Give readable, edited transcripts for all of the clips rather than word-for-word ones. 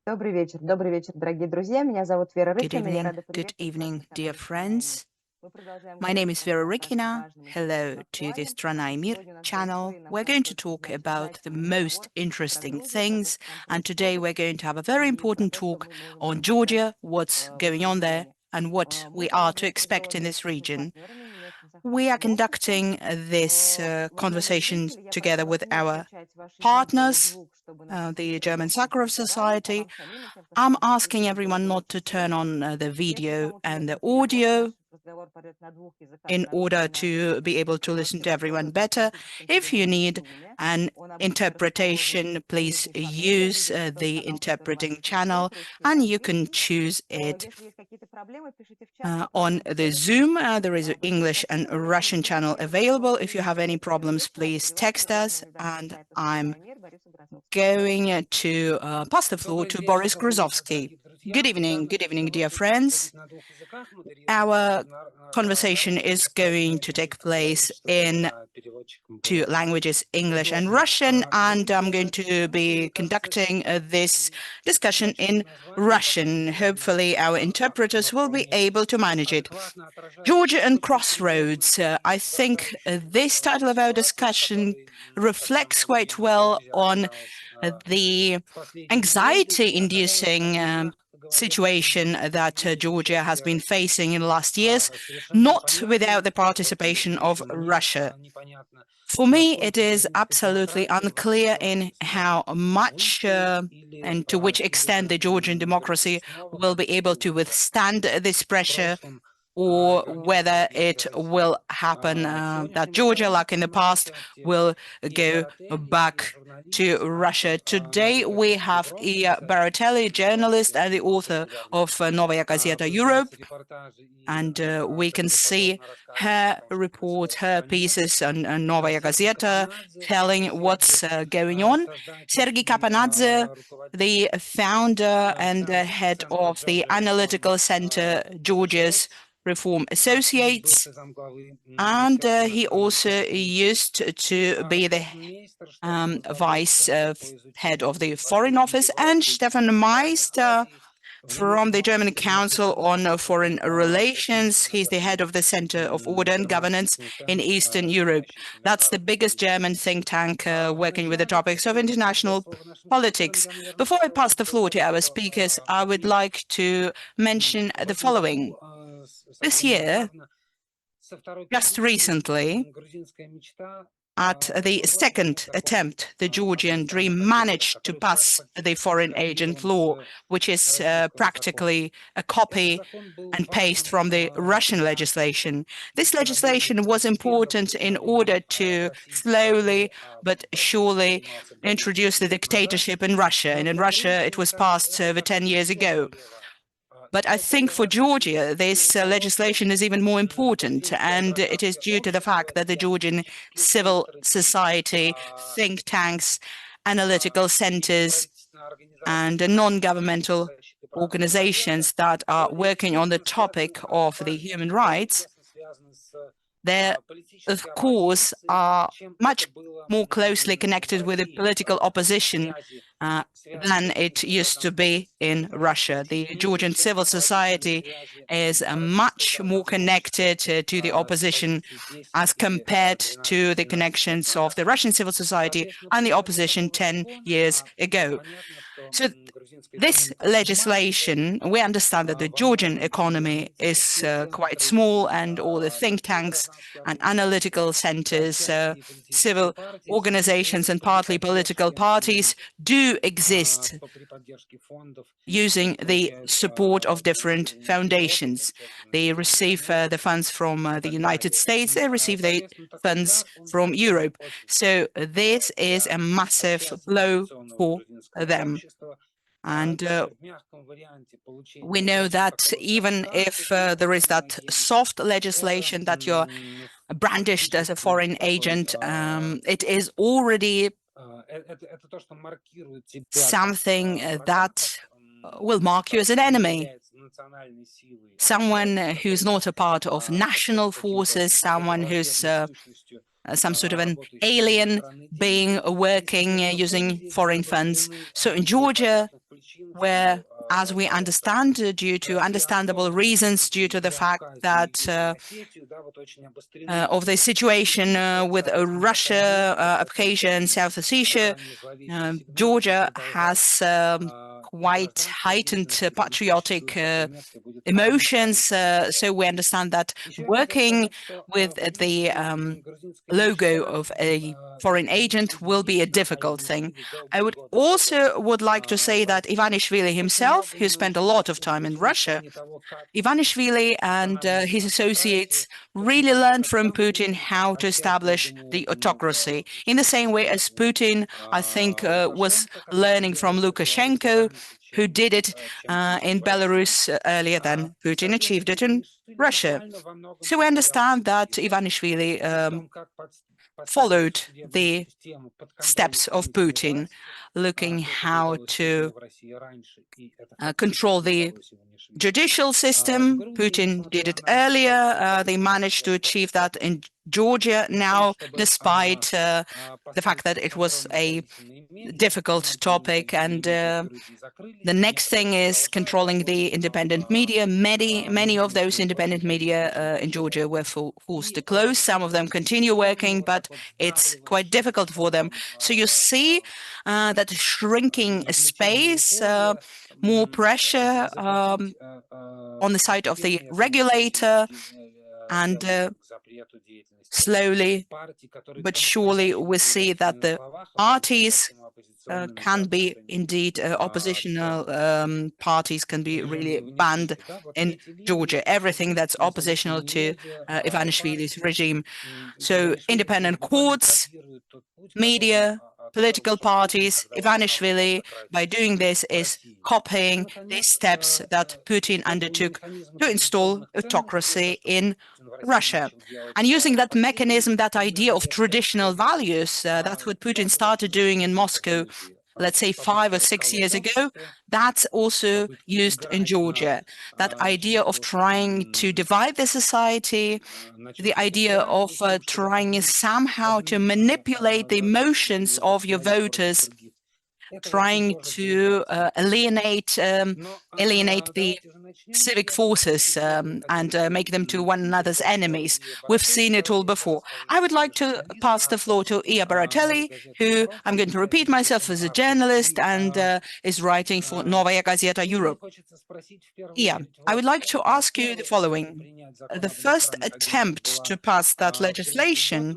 Добрый вечер, дорогие друзья. Меня зовут Вера Рыкина. Я рада Good приветствовать вас evening, на dear канале «Страна и мир». friends. Мы продолжаем My говорить name is Vera о самых Rikina. важном, Hello интересном, to the актуальном. Strana и Mir Сегодня у нас channel. большой и We're going to насыщенный talk about the содержательный most разговор про interesting Грузию, про то, things. что там And today происходит, we're going to have a very и про important то, что talk мы можем on ожидать Georgia, what's в going этом on there, регионе. and what Мы we там are to уже expect in организованы this несколькими region. партнерами, немецким We are сахаровским обществом. conducting this В одном из conversation зрителей я together просила with снизить our часть вашей видео partners, звук, чтобы наши the зрители German вас лучше Sakharov разбирали, а Society. вам самим и тем, кто I'm смотрит это asking видео, было everyone бы not лучше to turn слышно. on the Если video кому-то and the заинтересовало, audio наш разговор пойдет на двух языках, in на русском order и на to be английском. able to Мы listen можете to everyone воспользоваться better. автоматическим If you переводом need Zoom. an Он обычно расположен interpretation, на please нижней панели. use Выберите тот the канал, который вас interpreting интересует, channel, русский или and you can английский. choose it Если есть какие-то проблемы, пишите в чат, on попробуем the сделать Zoom. There is an English and воспроизведение. Если Russian нет, channel я available. буду If you have any problems, переводить, а please переводить text us, главный редактор and сайта «Страна I'm и мир» Борис Угрозовский. going to pass the floor to Boris Gruzovsky. Good evening, dear friends. Our conversation is going to take place in two languages, English and Russian, and I'm going to be conducting this discussion in Russian. Hopefully, our interpreters will be able to manage it. Georgia and Crossroads. I think this title of our discussion reflects quite well on the anxiety-inducing situation that Georgia has been facing in the last years, not without the participation of Russia. For me, it is absolutely unclear in how much and to which extent the Georgian democracy will be able to withstand this pressure, or whether it will happen that Georgia, like in the past, will go back to Russia. Today, we have Iya Baratelli, journalist and the author of Novaya Gazeta Europe, and we can see her report, her pieces on Novaya Gazeta, telling what's going on. Sergei Kapanadze, the founder and head of the Analytical Center Georgia's Reform Associates, and he also used to be the vice head of the Foreign Office, and Stefan Meist from the German Council on Foreign Relations. He's the head of the Center of Order and Governance in Eastern Europe. That's the biggest German think tank working with the topics of international politics. Before I pass the floor to our speakers, I would like to mention the following. This year, just recently, at the second attempt, the Georgian Dream managed to pass the foreign agent law, which is practically a copy and paste from the Russian legislation. This legislation was important in order to slowly but surely introduce the dictatorship in Russia. And in Russia, it was passed over 10 years ago. But I think for Georgia, this legislation is even more important, and it is due to the fact that the Georgian civil society, think tanks, analytical centers, and non-governmental organizations that are working on the topic of the human rights, they, of course, are much more closely connected with the political opposition than it used to be in Russia. The Georgian civil society is much more connected to the opposition as compared to the connections of the Russian civil society and the opposition 10 years ago. So this legislation, we understand that the Georgian economy is quite small, and all the think tanks and analytical centers, civil organizations and partly political parties do exist using the support of different foundations. They receive the funds from the United States, they receive the funds from Europe. So this is a massive blow for them. And we know that even if there is that soft legislation that you're brandished as a foreign agent, it is already something that will mark you as an enemy. Someone who's not a part of national forces, someone who's some sort of an alien being working using foreign funds. So in Georgia, where, as we understand, due to understandable reasons, due to the fact that of the situation with Russia, Abkhazia and South Ossetia, Georgia has quite heightened patriotic emotions. So we understand that working with the logo of a foreign agent will be a difficult thing. I would like to say that Ivanishvili himself, who spent a lot of time in Russia, Ivanishvili and his associates really learned from Putin how to establish the autocracy. In the same way as Putin, I think, was learning from Lukashenko, who did it in Belarus earlier than Putin achieved it in Russia. So we understand that Ivanishvili followed the steps of Putin, looking how to control the judicial system. Putin did it earlier. They managed to achieve that in Georgia now, despite the fact that it was a difficult topic. And the next thing is controlling the independent media. Many of those independent media in Georgia were forced to close. Some of them continue working, but it's quite difficult for them. So you see that shrinking space, more pressure on the side of the regulator, and slowly but surely we see that the parties can be indeed oppositional parties can be really banned in Georgia. Everything that's oppositional to Ivanishvili's regime. So independent courts, media, political parties, Ivanishvili, by doing this, is copying the steps that Putin undertook to install autocracy in Russia. And using that mechanism, that idea of traditional values, that's what Putin started doing in Moscow, let's say 5 or 6 years ago, that's also used in Georgia. That idea of trying to divide the society, the idea of trying somehow to manipulate the emotions of your voters, trying to alienate the civic forces and make them to one another's enemies. We've seen it all before. I would like to pass the floor to Ia Baratelli, who, I'm going to repeat myself, is a journalist and is writing for Novaya Gazeta Europe. Ia, I would like to ask you the following. The first attempt to pass that legislation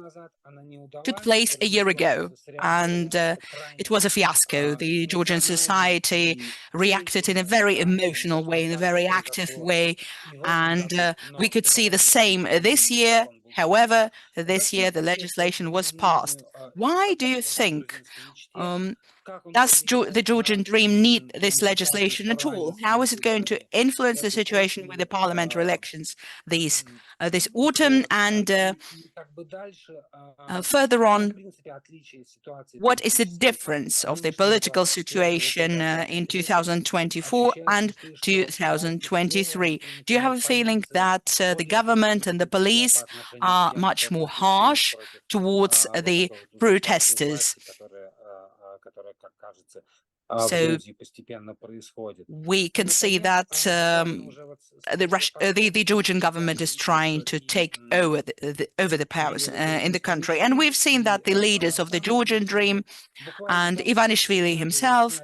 took place a year ago, and it was a fiasco. The Georgian society reacted in a very emotional way, in a very active way, and we could see the same this year. However, this year the legislation was passed. Why do you think does the Georgian Dream need this legislation at all? How is it going to influence the situation with the parliamentary elections this autumn? And further on, what is the difference of the political situation in 2024 and 2023? Do you have a feeling that the government and the police are much more harsh towards the protesters? So we can see that the Georgian government is trying to take over the powers in the country. And we've seen that the leaders of the Georgian Dream and Ivanishvili himself,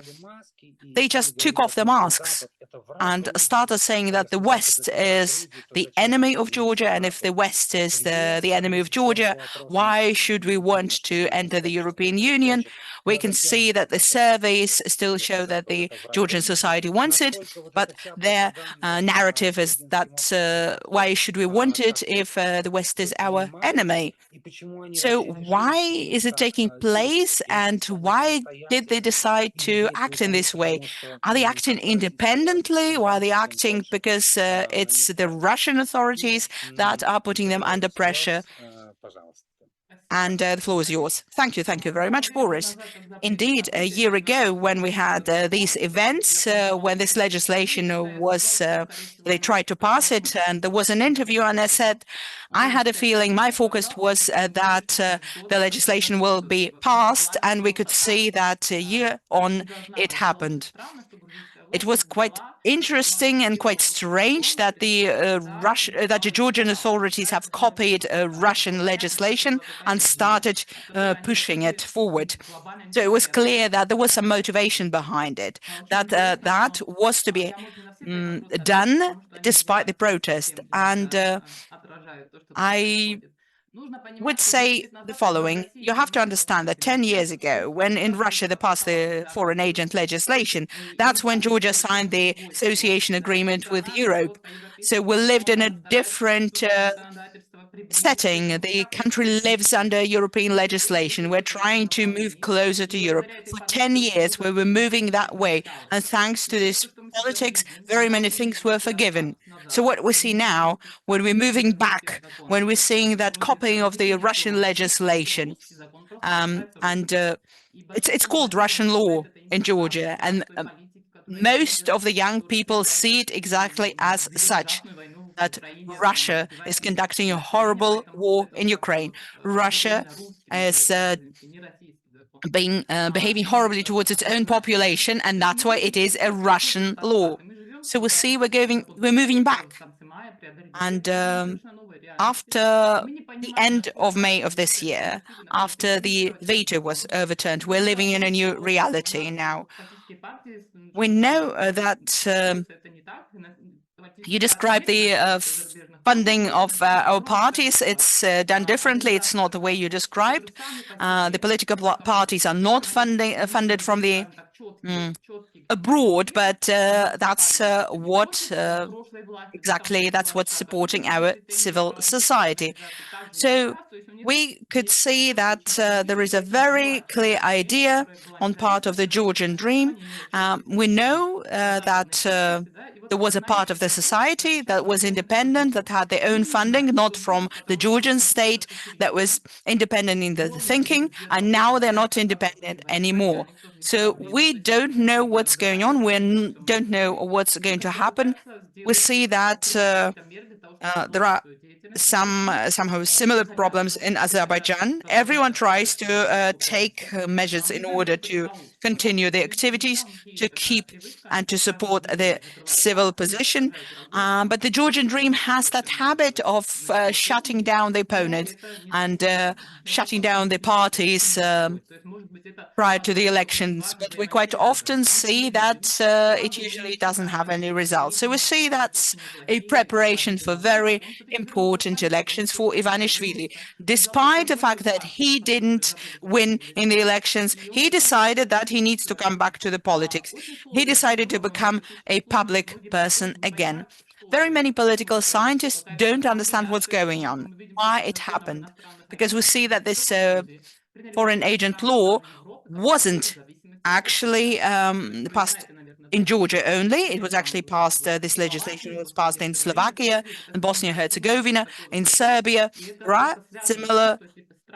they just took off their masks and started saying that the West is the enemy of Georgia, and if the West is the enemy of Georgia, why should we want to enter the European Union? We can see that the surveys still show that the Georgian society wants it, but their narrative is that why should we want it if the West is our enemy? So why is it taking place, and why did they decide to act in this way? Are they acting independently, or are they acting because it's the Russian authorities that are putting them under pressure? And the floor is yours. Thank you very much, Boris. Indeed, a year ago, when we had these events, when this legislation was, they tried to pass it, and there was an interview, and I said, I had a feeling, my focus was that the legislation will be passed, and we could see that year on it happened. it was quite interesting and quite strange that the Georgian authorities have copied Russian legislation and started pushing it forward. So it was clear that there was some motivation behind it, that that was to be done despite the protest. And I would say the following. You have to understand that 10 years ago, when in Russia they passed the foreign agent legislation, that's when Georgia signed the association agreement with Europe. So we lived in a different setting. The country lives under European legislation. We're trying to move closer to Europe. For 10 years, we were moving that way. And thanks to this politics, very many things were forgiven. So what we see now, when we're moving back, when we're seeing that copying of the Russian legislation, and it's called Russian law in Georgia, and most of the young people see it exactly as such, that Russia is conducting a horrible war in Ukraine. Russia is behaving horribly towards its own population, and that's why it is a Russian law. So we see we're moving back. And after the end of May of this year, after the veto was overturned, we're living in a new reality now. We know that you describe the funding of our parties. It's done differently. It's not the way you described. The political parties are not funded from the abroad, but that's what exactly that's what's supporting our civil society. So we could see that there is a very clear idea on part of the Georgian Dream. We know that there was a part of the society that was independent, that had their own funding, not from the Georgian state, that was independent in the thinking, and now they're not independent anymore. So we don't know what's going on. We don't know what's going to happen. We see that there are somehow similar problems in Azerbaijan. Everyone tries to take measures in order to continue the activities, to keep and to support the civil position. But the Georgian Dream has that habit of shutting down the opponents and shutting down the parties prior to the elections. But we quite often see that it usually doesn't have any results. So we see that's a preparation for very important elections for Ivanishvili. Despite the fact that he didn't win in the elections, he decided that he needs to come back to the politics. He decided to become a public person again. Very many political scientists don't understand what's going on, why it happened, because we see that this foreign agent law wasn't actually passed in Georgia only. It was actually passed, this legislation was passed in Slovakia and Bosnia-Herzegovina, in Serbia. There are similar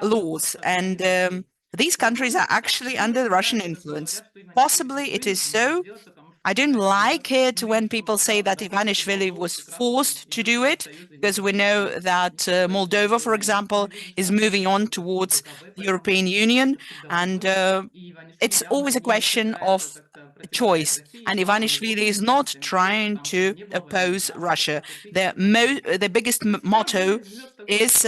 laws, and these countries are actually under Russian influence. Possibly it is so. I don't like it when people say that Ivanishvili was forced to do it, because we know that Moldova, for example, is moving on towards the European Union, and it's always a question of choice. And Ivanishvili is not trying to oppose Russia. The biggest motto is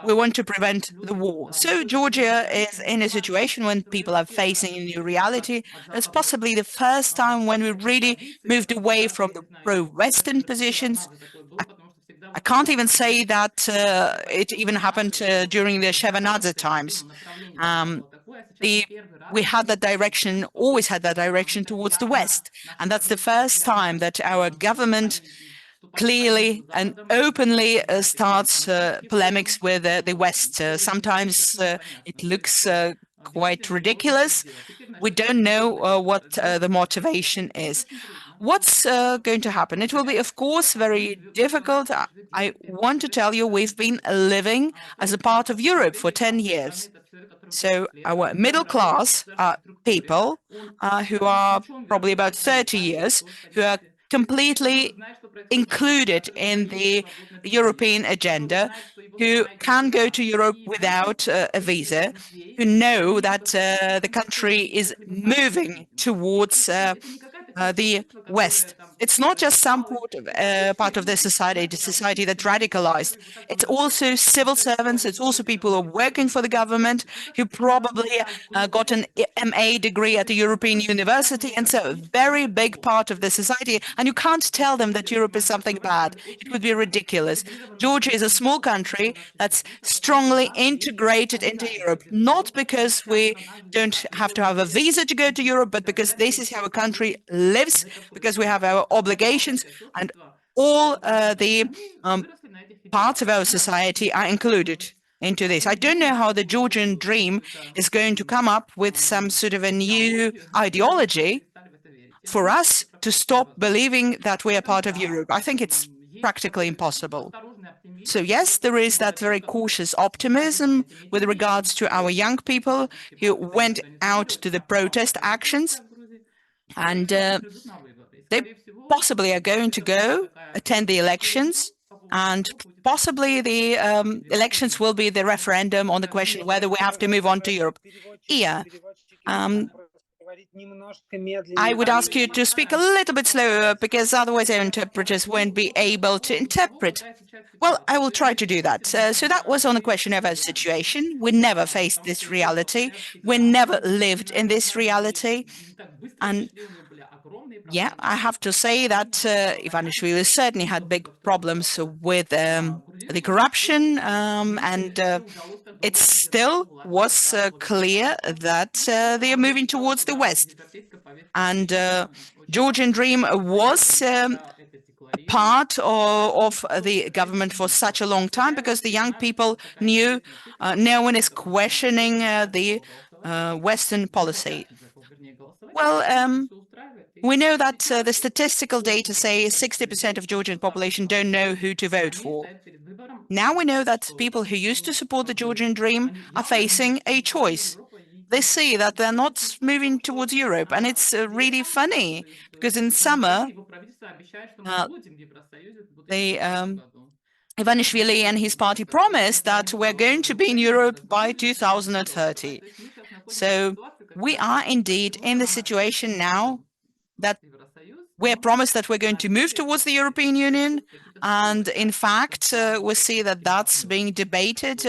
we want to prevent the war. So Georgia is in a situation when people are facing a new reality. It's possibly the first time when we really moved away from the pro-Western positions. I can't even say that it even happened during the Shevardnadze times. We had that direction, always had that direction towards the West. And that's the first time that our government clearly and openly starts polemics with the West. Sometimes it looks quite ridiculous. We don't know what the motivation is. What's going to happen? It will be, of course, very difficult. I want to tell you, we've been living as a part of Europe for 10 years. So our middle class people who are probably about 30 years, who are completely included in the European agenda, who can go to Europe without a visa, who know that the country is moving towards the West. It's not just some part of the society that radicalized. It's also civil servants. It's also people who are working for the government who probably got an MA degree at a European university. And so a very big part of the society. And you can't tell them that Europe is something bad. It would be ridiculous. Georgia is a small country that's strongly integrated into Europe, not because we don't have to have a visa to go to Europe, but because this is how a country lives, because we have our obligations, and all the parts of our society are included into this. I don't know how the Georgian Dream is going to come up with some sort of a new ideology for us to stop believing that we are part of Europe. I think it's practically impossible. So yes, there is that very cautious optimism with regards to our young people who went out to the protest actions, and they possibly are going to go attend the elections, and possibly the elections will be the referendum on the question whether we have to move on to Europe. Yeah. I would ask you to speak a little bit slower because otherwise our interpreters won't be able to interpret. Well, I will try to do that. So that was on the question of our situation. We never faced this reality. We never lived in this reality. And yeah, I have to say that Ivanishvili certainly had big problems with the corruption, and it still was clear that they are moving towards the West. And Georgian Dream was a part of the government for such a long time because the young people knew no one is questioning the Western policy. Well, we know that the statistical data say 60% of Georgian population don't know who to vote for. Now we know that people who used to support the Georgian Dream are facing a choice. They see that they're not moving towards Europe, and it's really funny because in summer, Ivanishvili and his party promised that we're going to be in Europe by 2030. So we are indeed in the situation now that we're promised that we're going to move towards the European Union. And in fact, we see that that's being debated,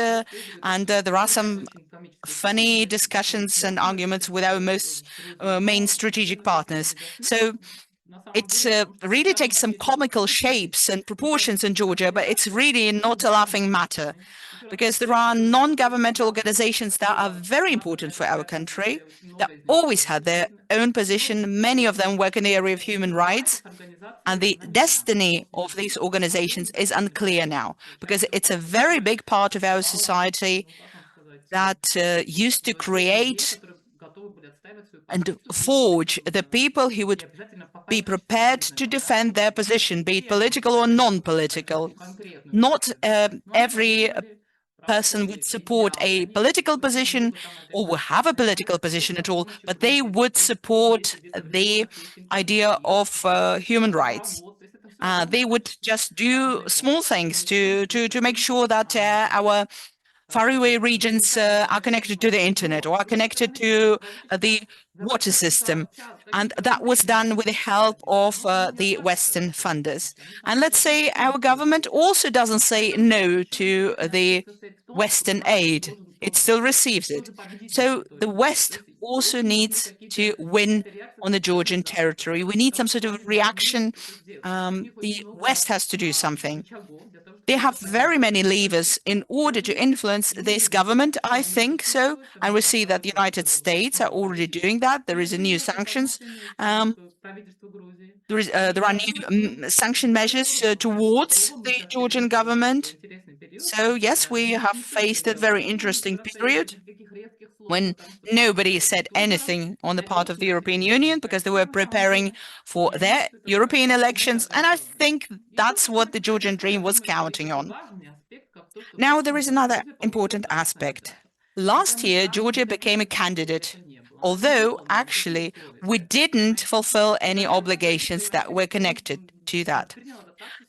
and there are some funny discussions and arguments with our most main strategic partners. So it really takes some comical shapes and proportions in Georgia, but it's really not a laughing matter because there are non-governmental organizations that are very important for our country, that always had their own position. Many of them work in the area of human rights, and the destiny of these organizations is unclear now because it's a very big part of our society that used to create and forge the people who would be prepared to defend their position, be it political or non-political. Not every person would support a political position or will have a political position at all, but they would support the idea of human rights. They would just do small things to make sure that our faraway regions are connected to the internet or are connected to the water system. And that was done with the help of the Western funders. And let's say our government also doesn't say no to the Western aid. It still receives it. So the West also needs to win on the Georgian territory. We need some sort of reaction. The West has to do something. They have very many levers in order to influence this government, I think so. And we see that the United States are already doing that. There is a new sanctions. There are new sanction measures towards the Georgian government. So yes, we have faced a very interesting period when nobody said anything on the part of the European Union because they were preparing for their European elections. And I think that's what the Georgian Dream was counting on. Now, there is another important aspect. Last year, Georgia became a candidate, although actually we didn't fulfill any obligations that were connected do that.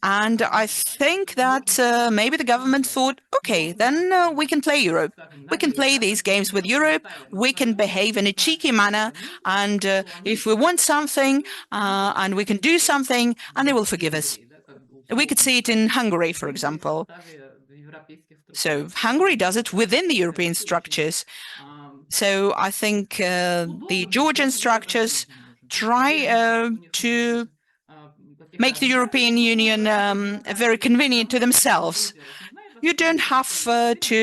And I think that maybe the government thought, okay, then we can play Europe. We can play these games with Europe. We can behave in a cheeky manner. And if we want something and we can do something, and they will forgive us. We could see it in Hungary, for example. So Hungary does it within the European structures. So I think the Georgian structures try to make the European Union very convenient to themselves. You don't have to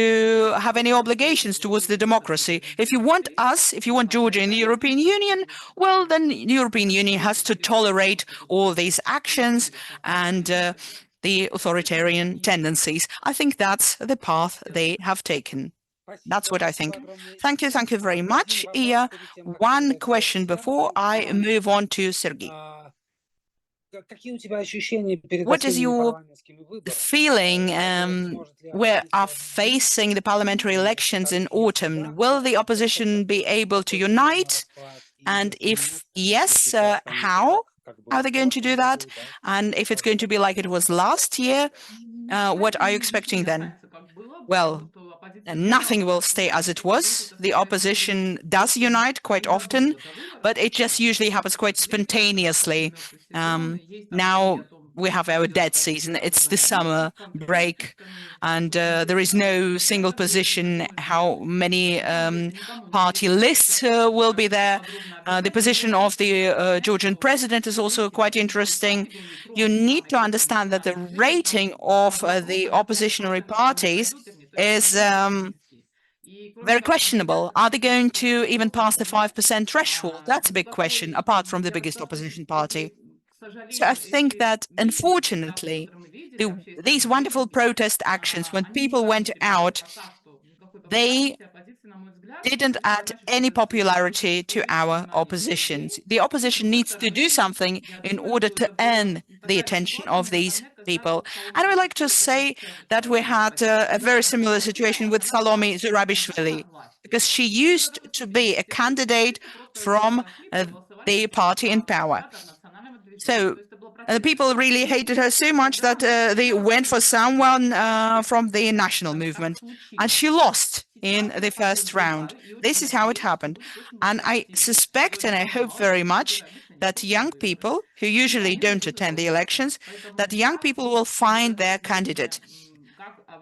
have any obligations towards the democracy. If you want us, if you want Georgia in the European Union, well, then the European Union has to tolerate all these actions and the authoritarian tendencies. I think that's the path they have taken. That's what I think. Thank you very much, Iya. One question before I move on to Sergei. What is your feeling we are facing the parliamentary elections in autumn? Will the opposition be able to unite? And if yes, how? How are they going to do that? And if it's going to be like it was last year, what are you expecting then? Well, nothing will stay as it was. The opposition does unite quite often, but it just usually happens quite spontaneously. Now we have our dead season. It's the summer break, and there is no single position how many party lists will be there. The position of the Georgian president is also quite interesting. You need to understand that the rating of the oppositionary parties is very questionable. Are they going to even pass the 5% threshold? That's a big question, apart from the biggest opposition party. So I think that, unfortunately, these wonderful protest actions, when people went out, they didn't add any popularity to our oppositions. The opposition needs to do something in order to earn the attention of these people. And I would like to say that we had a very similar situation with Salome Zurabishvili, because she used to be a candidate from the party in power. So the people really hated her so much that they went for someone from the national movement, and she lost in the first round. This is how it happened. And I suspect and I hope very much that young people who usually don't attend the elections, that young people will find their candidate.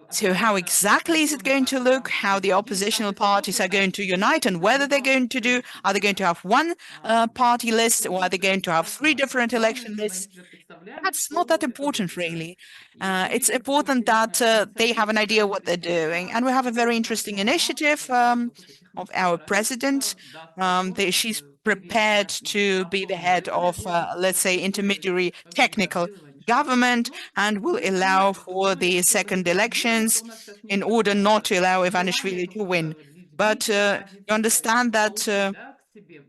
So how exactly is it going to look, how the oppositional parties are going to unite, and whether they're going to do, are they going to have one party list, or are they going to have 3 different election lists? That's not that important, really. It's important that they have an idea what they're doing. And we have a very interesting initiative of our president. She's prepared to be the head of, let's say, intermediary technical government, and will allow for the second elections in order not to allow Ivanishvili to win. But you understand that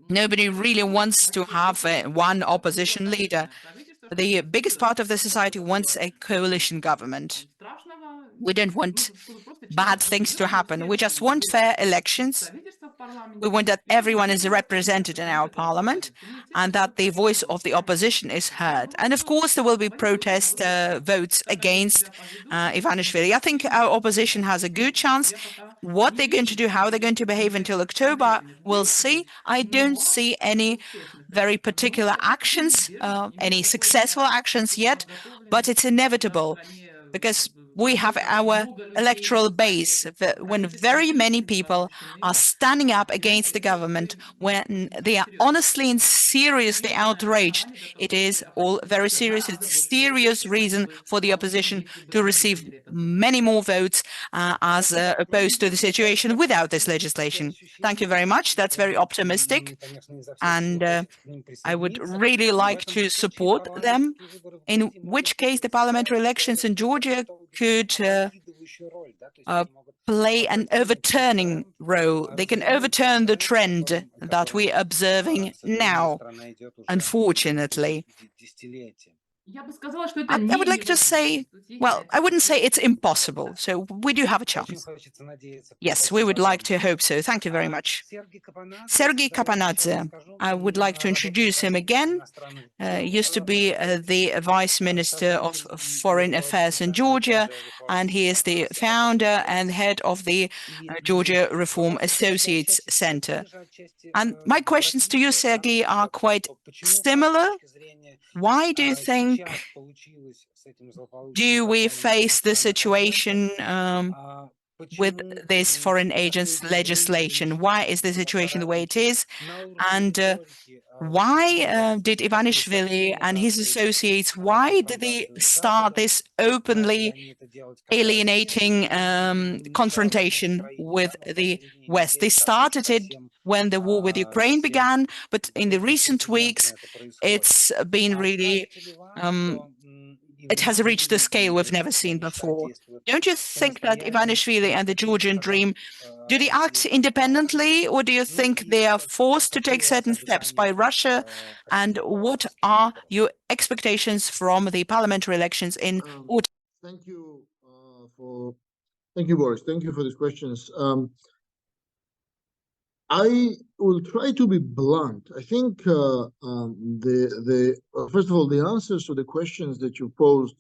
nobody really wants to have one opposition leader. The biggest part of the society wants a coalition government. We don't want bad things to happen. We just want fair elections. We want that everyone is represented in our parliament and that the voice of the opposition is heard. And of course, there will be protest votes against Ivanishvili. I think our opposition has a good chance. What they're going to do, how they're going to behave until October, we'll see. I don't see any very particular actions, any successful actions yet, but it's inevitable because we have our electoral base when very many people are standing up against the government, when they are honestly and seriously outraged. It is all very serious. It's a serious reason for the opposition to receive many more votes as opposed to the situation without this legislation. Thank you very much. That's very optimistic. And I would really like to support them, in which case the parliamentary elections in Georgia could play an overturning role. They can overturn the trend that we're observing now, unfortunately. I would like to say, well, I wouldn't say it's impossible, so we do have a chance. Yes, we would like to hope so. Thank you very much. Sergei Kapanadze, I would like to introduce him again. Used to be the Vice Minister of Foreign Affairs in Georgia, and he is the founder and head of the Georgia Reform Associates Center. And my questions to you, Sergei, are quite similar. Why do you think we face the situation with this foreign agents legislation? Why is the situation the way it is? And why did Ivanishvili and his associates, why did they start this openly alienating confrontation with the West? They started it when the war with Ukraine began, but in the recent weeks, it's been really it has reached a scale we've never seen before. Don't you think that Ivanishvili and the Georgian Dream, do they act independently, or do you think they are forced to take certain steps by Russia? And what are your expectations from the parliamentary elections in autumn? Thank you, Boris. Thank you for these questions. I will try to be blunt. I think first of all, the answers to the questions that you posed,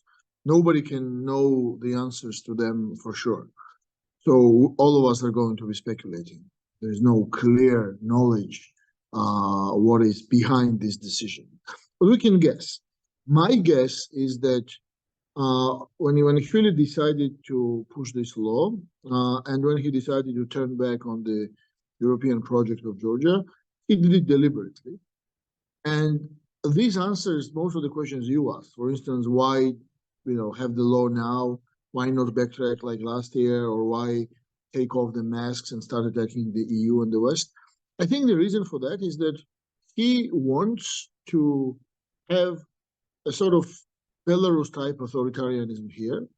nobody can know the answers to them for sure. So all of us are going to be speculating. There's no clear knowledge what is behind this decision, but we can guess. My guess is that when he really decided to push this law, and when he decided to turn back on the European project of Georgia, he did it deliberately. And this answers most of the questions you asked. For instance, why have the law now? Why not backtrack like last year? Or why take off the masks and start attacking the EU and the West? I think the reason for that is that he wants to have a sort of Belarus-type authoritarianism here,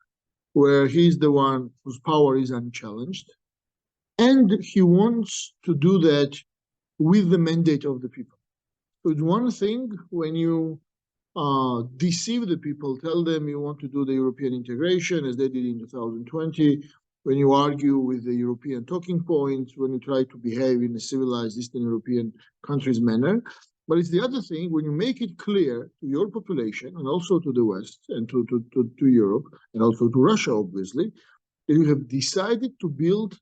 where he's the one whose power is unchallenged. And he wants to do that with the mandate of the people. So it's one thing when you deceive the people, tell them you want to do the European integration as they did in 2020, when you argue with the European talking points, when you try to behave in a civilized Eastern European countries manner. But it's the other thing when you make it clear to your population and also to the West and to Europe and also to Russia, obviously, that you have decided to build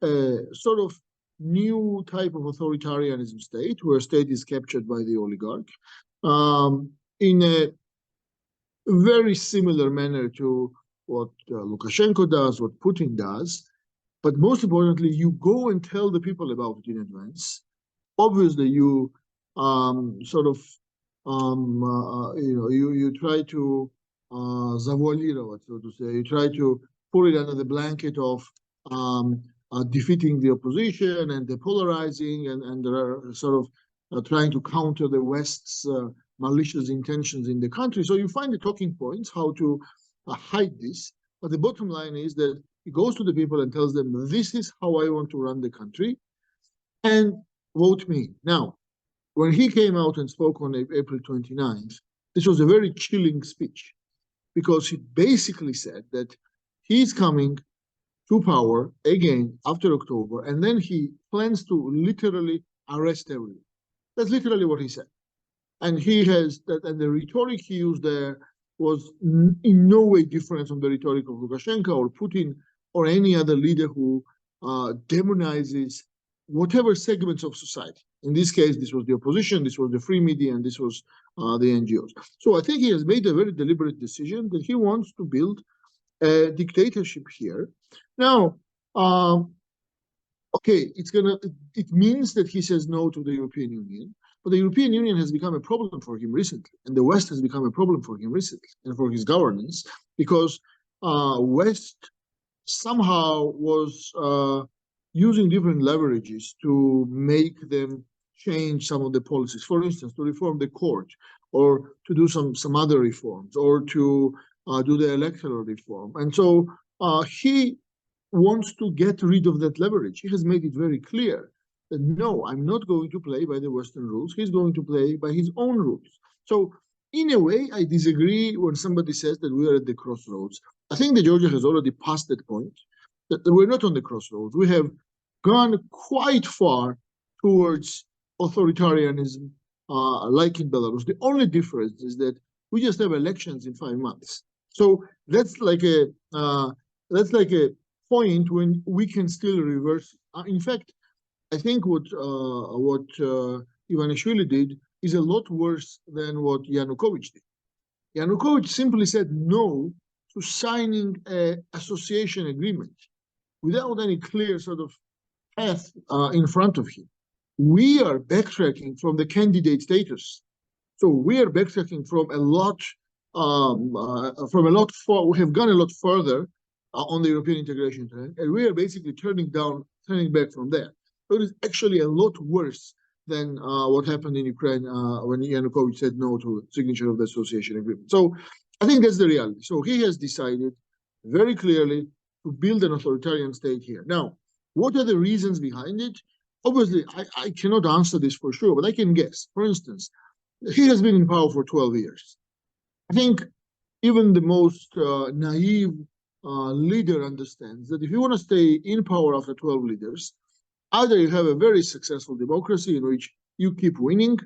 a sort of new type of authoritarianism state where state is captured by the oligarch in a very similar manner to what Lukashenko does, what Putin does. But most importantly, you go and tell the people about it in advance. Obviously, you you try to завуалировать, so to say. You try to put it under the blanket of defeating the opposition and depolarizing and sort of trying to counter the West's malicious intentions in the country. So you find the talking points, how to hide this. But the bottom line is that he goes to the people and tells them, this is how I want to run the country, and vote me. Now, when he came out and spoke on April 29th, this was a very chilling speech, because he basically said that he's coming to power again after October, and then he plans to literally arrest everyone. That's literally what he said. And he has that, and the rhetoric he used there was in no way different from the rhetoric of Lukashenko or Putin or any other leader who demonizes whatever segments of society. In this case, this was the opposition, this was the free media, and this was the NGOs. So I think he has made a very deliberate decision that he wants to build a dictatorship here. Now, okay, it means that he says no to the European Union, but the European Union has become a problem for him recently, and the West has become a problem for him recently, and for his governance, because West somehow was using different leverages to make them change some of the policies. For instance, to reform the court, or to do some other reforms, or to do the electoral reform. And so he wants to get rid of that leverage. He has made it very clear that no, I'm not going to play by the Western rules. He's going to play by his own rules. So in a way, I disagree when somebody says that we are at the crossroads. I think that Georgia has already passed that point, that we're not on the crossroads. We have gone quite far towards authoritarianism like in Belarus. The only difference is that we just have elections in 5 months. So that's like a point when we can still reverse. In fact, I think what Ivanishvili did is a lot worse than what Yanukovych did. Yanukovych simply said no to signing an association agreement without any clear sort of path in front of him. We are backtracking from the candidate status. So we are backtracking from a lot we have gone a lot further on the European integration trend, and we are basically turning back from there. So it is actually a lot worse than what happened in Ukraine when Yanukovych said no to signature of the association agreement. So I think that's the reality. So he has decided very clearly to build an authoritarian state here. Now, what are the reasons behind it? Obviously, I cannot answer this for sure, but I can guess. For instance, he has been in power for 12 years. I think even the most naive leader understands that if you want to stay in power after 12 leaders, either you have a very successful democracy in which you keep winning,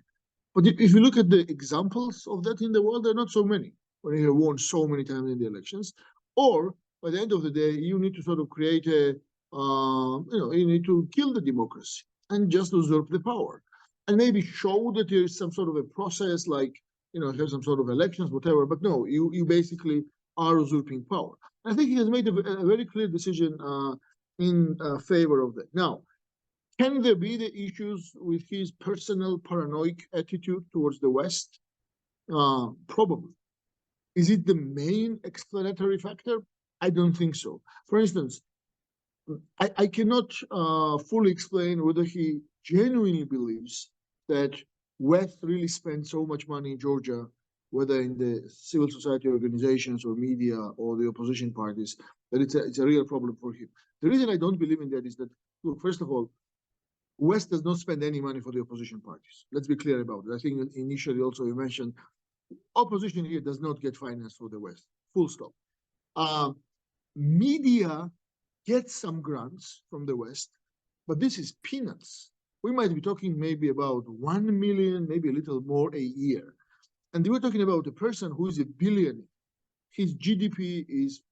but if you look at the examples of that in the world, there are not so many, when you have won so many times in the elections, or by the end of the day, you need to sort of create you need to kill the democracy and just usurp the power. And maybe show that there is some sort of a process, like, have some sort of elections, whatever. But no, you basically are usurping power. I think he has made a very clear decision in favor of that. Now, can there be the issues with his personal paranoid attitude towards the West? Probably. Is it the main explanatory factor? I don't think so. For instance, I cannot fully explain whether he genuinely believes that West really spent so much money in Georgia, whether in the civil society organizations or media or the opposition parties, that it's a real problem for him. The reason I don't believe in that is that, look, first of all, West does not spend any money for the opposition parties. Let's be clear about it. I think initially also you mentioned opposition here does not get finance for the West, full stop. Media gets some grants from the West, but this is peanuts. We might be talking maybe about 1 million, maybe a little more a year. And we're talking about a person who is a billionaire. His GDP is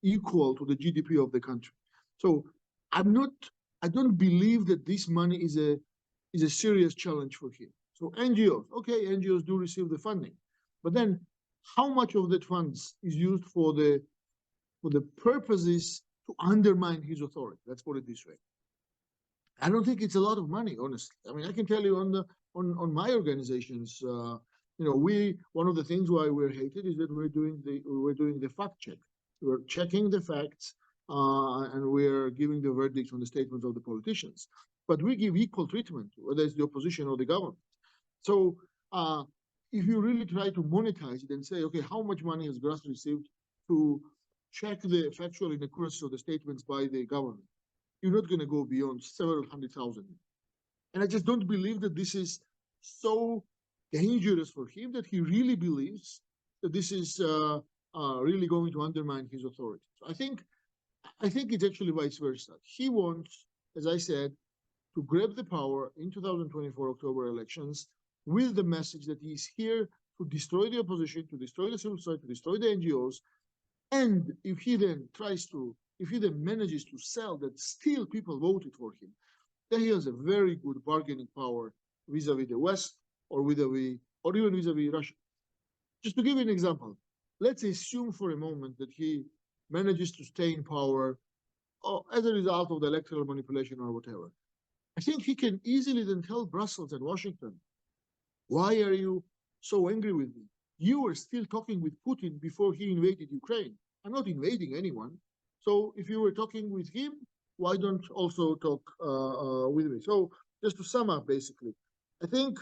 equal to the GDP of the country. So I don't believe that this money is a serious challenge for him. So NGOs, okay, NGOs do receive the funding, but then how much of that funds is used for the purposes to undermine his authority? Let's put it this way. I don't think it's a lot of money, honestly. I mean, I can tell you on my organizations, one of the things why we're hated is that we're doing the fact check. We're checking the facts and we're giving the verdicts on the statements of the politicians. But we give equal treatment, whether it's the opposition or the government. So if you really try to monetize it and say, okay, how much money has Grass received to check the factual inaccuracy of the statements by the government, you're not going to go beyond several 100,000. And I just don't believe that this is so dangerous for him, that he really believes that this is really going to undermine his authority. So I think it's actually vice versa. He wants, as I said, to grab the power in 2024 October elections with the message that he's here to destroy the opposition, to destroy the civil society, to destroy the NGOs. And if he then manages to sell that still people voted for him, then he has a very good bargaining power vis-a-vis the West or even vis-a-vis Russia. Just to give you an example, let's assume for a moment that he manages to stay in power as a result of the electoral manipulation or whatever. I think he can easily then tell Brussels and Washington, why are you so angry with me? You were still talking with Putin before he invaded Ukraine. I'm not invading anyone. So if you were talking with him, why don't also talk with me? So just to sum up, basically, I think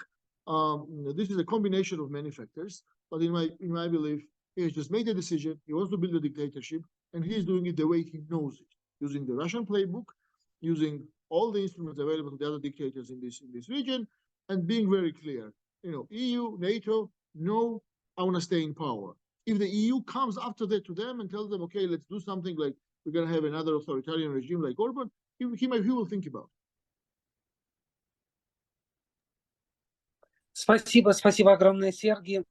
this is a combination of many factors, but in my belief, he has just made a decision. He wants to build a dictatorship, and he is doing it the way he knows it, using the Russian playbook, using all the instruments available to the other dictators in this region, and being very clear. EU, NATO, no, I want to stay in power. If the EU comes after that to them and tells them, okay, let's do something like we're going to have another authoritarian regime like Orban, he will think about it. Спасибо огромное, Сергей.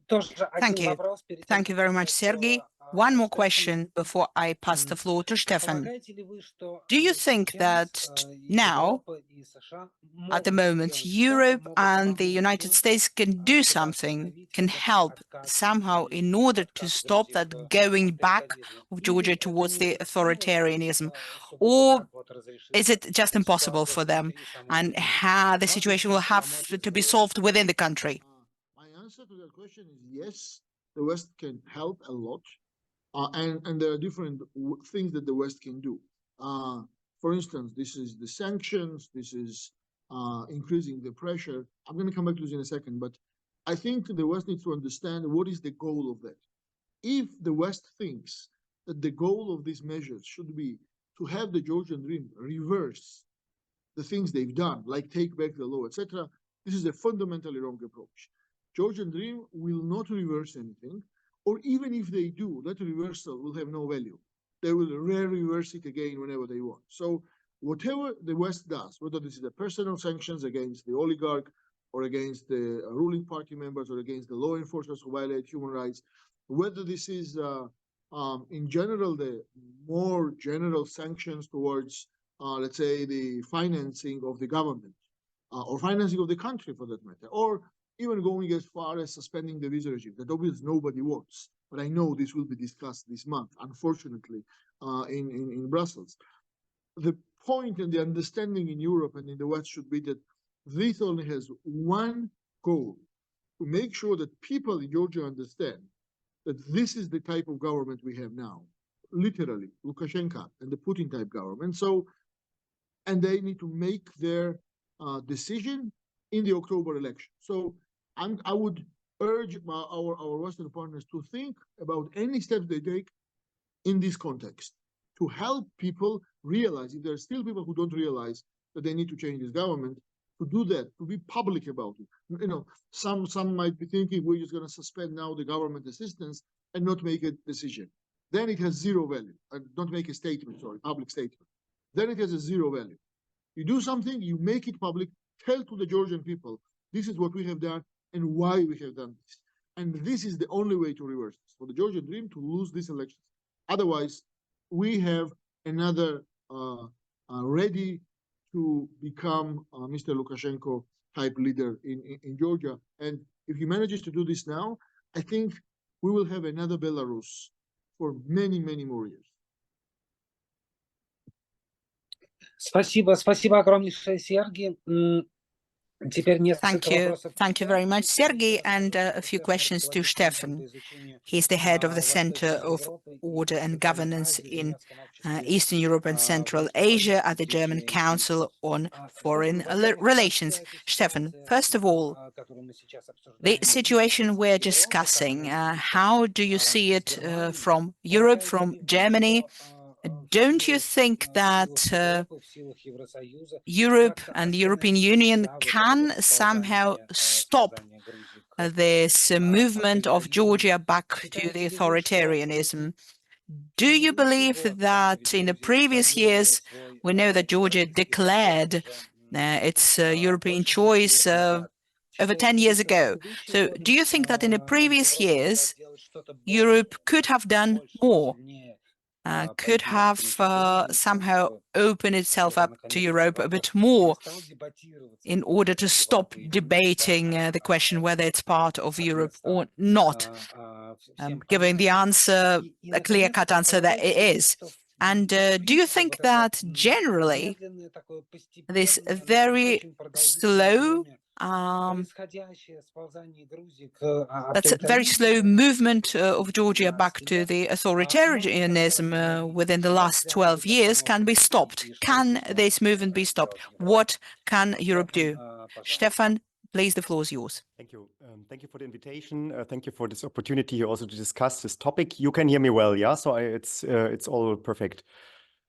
Тоже Thank один you. вопрос перед тем, Thank you very much, Sergey. One more question before I pass the floor to Stefan. Полагаете ли вы, что Do you think that now, Европа и США at the могут moment, сделать Europe что-то, могут and the помочь United им, States can do чтобы something, остановить can этот help откат somehow in Грузии, order to откат stop Грузии that к going back авторитаризму? of Или Georgia это towards the недопустимо, что authoritarianism? сугубо Or так вот is разрешится it just impossible ситуация for them? внутри самой And Грузии? how the Вам situation will have помочь to be сделать solved within the country? My answer to that question is yes, the West can help a lot. And there are different things that the West can do. For instance, this is the sanctions, this is increasing the pressure. I'm going to come back to this in a second, but I think the West needs to understand what is the goal of that. If the West thinks that the goal of these measures should be to have the Georgian Dream reverse the things they've done, like take back the law, etc., this is a fundamentally wrong approach. Georgian Dream will not reverse anything, or even if they do, that reversal will have no value. They will reverse it again whenever they want. So whatever the West does, whether this is a personal sanctions against the oligarch or against the ruling party members or against the law enforcers who violate human rights, whether this is in general the more general sanctions towards let's say the financing of the government or financing of the country for that matter, or even going as far as suspending the visa regime that obviously nobody wants. But I know this will be discussed this month, unfortunately, in Brussels. The point and the understanding in Europe and in the West should be that this only has one goal, to make sure that people in Georgia understand that this is the type of government we have now, literally, Lukashenko and the Putin type government. So, and they need to make their decision in the October election. So I would urge our Western partners to think about any steps they take in this context to help people realize, if there are still people who don't realize that they need to change this government, to do that, to be public about it. You know, some might be thinking we're just going to suspend now the government assistance and not make a decision. Then it has zero value. Don't make a statement, sorry, public statement. Then it has a zero value. You do something, you make it public, tell to the Georgian people, this is what we have done and why we have done this. And this is the only way to reverse this, for the Georgian Dream to lose these elections. Otherwise, we have another ready to become Mr. Lukashenko type leader in Georgia. And if he manages to do this now, I think we will have another Belarus for many, many more years. Спасибо огромнейшее, Сергей. Теперь несколько вопросов. Thank you very much, Sergey, and a few questions to Stefan. He's the head of the Center of Order and Governance in Eastern Europe and Central Asia at the German Council on Foreign Relations. Stefan, first of all, the situation we're discussing, how do you see it from Europe, from Germany? Don't you think that Europe and the European Union can somehow stop this movement of Georgia back to the authoritarianism? Do you believe that in the previous years, we know that Georgia declared its European choice over 10 years ago. So do you think that in the previous years, Europe could have done more? Could have somehow opened itself up to Europe a bit more in order to stop debating the question whether it's part of Europe or not, giving the answer, a clear-cut answer that it is. And do you think that generally this very slow that's a very slow movement of Georgia back to the authoritarianism within the last 12 years can be stopped? Can this movement be stopped? What can Europe do? Stefan, please, the floor is yours. Thank you. Thank you for the invitation. Thank you for this opportunity also to discuss this topic. You can hear me well, yeah? So it's all perfect.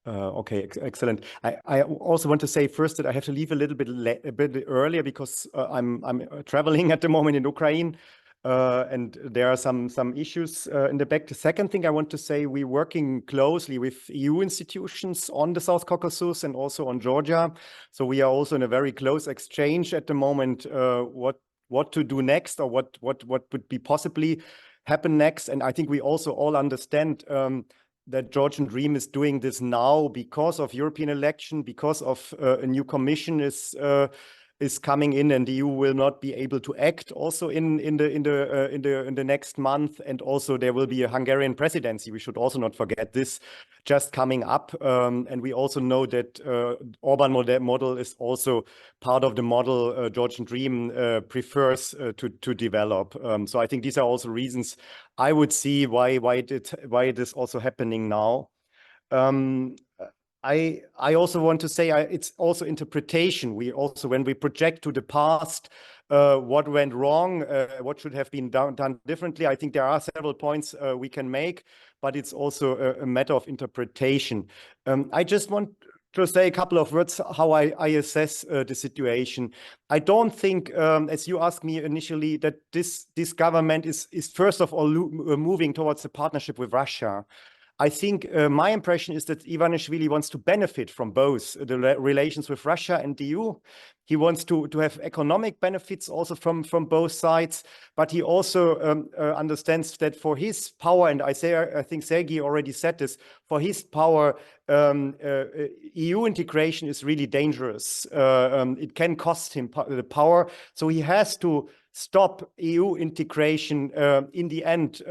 Okay, excellent. I also want to say first that I have to leave a little bit earlier because I'm traveling at the moment in Ukraine, and there are some issues in the back. The second thing I want to say, we're working closely with EU institutions on the South Caucasus and also on Georgia. So we are also in a very close exchange at the moment. What what to do next, or what would be possibly happen next. And I think we also all understand that Georgian Dream is doing this now because of European election, because of a new commission is coming in, and the EU will not be able to act also in the next month. And also there will be a Hungarian presidency. We should also not forget this just coming up. And we also know that Orban model is also part of the model Georgian Dream prefers to develop. So I think these are also reasons I would see why it is also happening now. I also want to say it's also interpretation. We also, when we project to the past, what went wrong, what should have been done differently, I think there are several points we can make, but it's also a matter of interpretation. I just want to say a couple of words how I assess the situation. I don't think, as you asked me initially, that this government is first of all moving towards a partnership with Russia. I think my impression is that Ivanishvili wants to benefit from both the relations with Russia and the EU. He wants to have economic benefits also from both sides, but he also understands that for his power, and I think Sergei already said this, for his power, EU integration is really dangerous. It can cost him the power, so he has to stop EU integration in the end,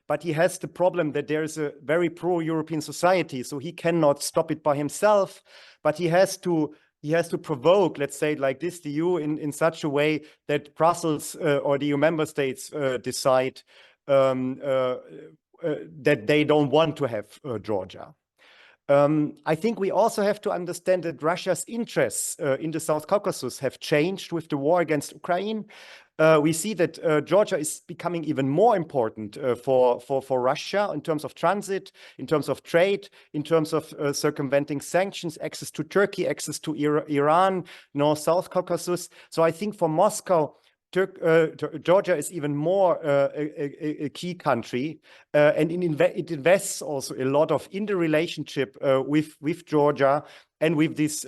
but he has the problem that there is a very pro-European society, so he cannot stop it by himself, but he has to provoke, let's say like this, the EU in such a way that Brussels or the EU member states decide that they don't want to have Georgia. I think we also have to understand that Russia's interests in the South Caucasus have changed with the war against Ukraine. We see that Georgia is becoming even more important for Russia in terms of transit, in terms of trade, in terms of circumventing sanctions, access to Turkey, access to Iran, North-South Caucasus. So I think for Moscow, Georgia is even more a key country, and it invests also a lot in the relationship with Georgia and with this,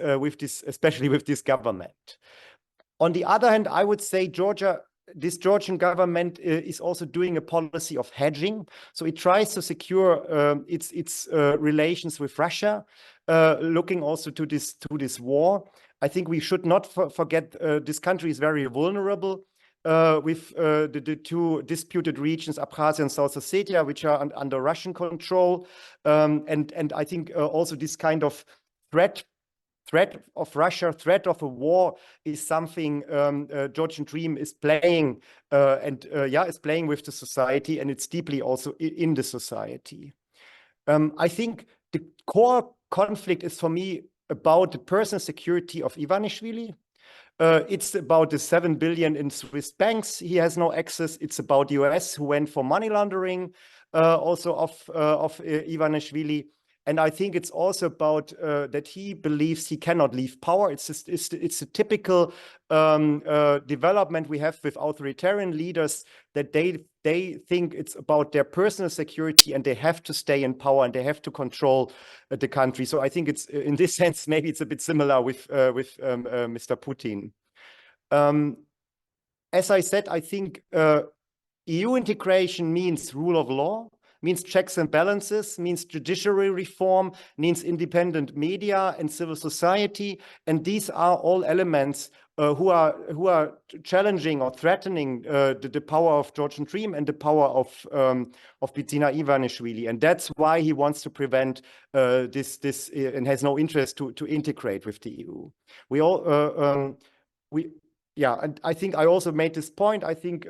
especially with this government. On the other hand, I would say this Georgian government is also doing a policy of hedging. So it tries to secure its relations with Russia, looking also to this war. I think we should not forget this country is very vulnerable with the two disputed regions, Abkhazia and South Ossetia, which are under Russian control. And I think also this kind of threat of Russia, threat of a war is something Georgian Dream is playing is playing with the society, and it's deeply also in the society. I think the core conflict is for me about the personal security of Ivanishvili. It's about the 7 billion in Swiss banks he has no access. It's about the US who went for money laundering also of Ivanishvili. And I think it's also about that he believes he cannot leave power. It's a typical development we have with authoritarian leaders, that they think it's about their personal security and they have to stay in power and they have to control the country. So I think it's in this sense maybe it's a bit similar with Mr. Putin. As I said, I think EU integration means rule of law, means checks and balances, means judiciary reform, means independent media and civil society. And these are all elements who are challenging or threatening the power of Georgian Dream and the power of Bidzina Ivanishvili. And that's why he wants to prevent this and has no interest to integrate with the EU. And I think I also made this point. I think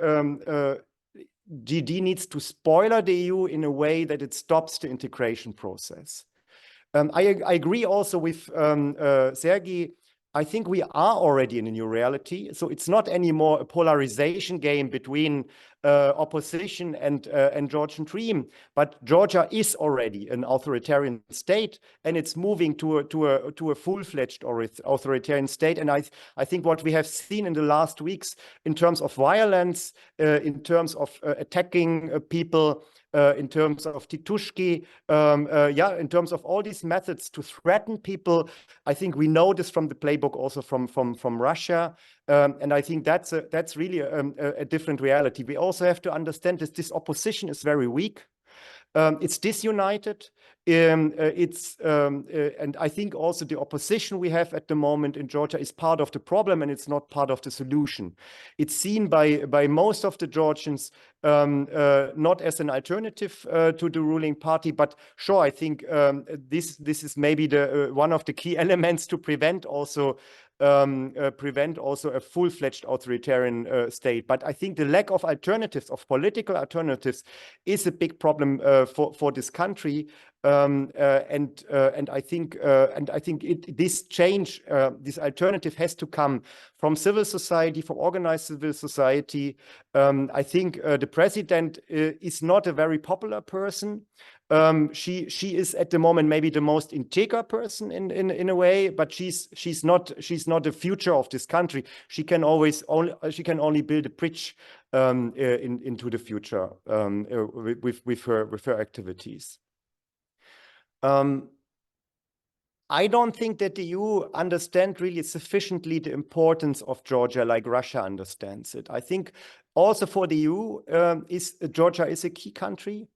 GD needs to spoiler the EU in a way that it stops the integration process. I agree also with Sergei. I think we are already in a new reality. So it's not anymore a polarization game between opposition and Georgian Dream, but Georgia is already an authoritarian state, and it's moving to a full-fledged authoritarian state. And I think what we have seen in the last weeks in terms of violence, in terms of attacking people, in terms of Titushki, in terms of all these methods to threaten people. I think we know this from the playbook, also from Russia. And I think that's really a different reality. We also have to understand this opposition is very weak. It's disunited. And I think also the opposition we have at the moment in Georgia is part of the problem, and it's not part of the solution. It's seen by most of the Georgians not as an alternative to the ruling party, but sure, I think this is maybe the one of the key elements to prevent also a full-fledged authoritarian state. But I think the lack of alternatives, of political alternatives, is a big problem for this country. And I think this change, this alternative, has to come from civil society, from organized civil society. I think the president is not a very popular person. She is at the moment maybe the most integer person in a way, but she's not the future of this country. She can only build a bridge into the future with her activities. I don't think that the EU understands really sufficiently the importance of Georgia like Russia understands it. I think also for the EU, Georgia is a key country.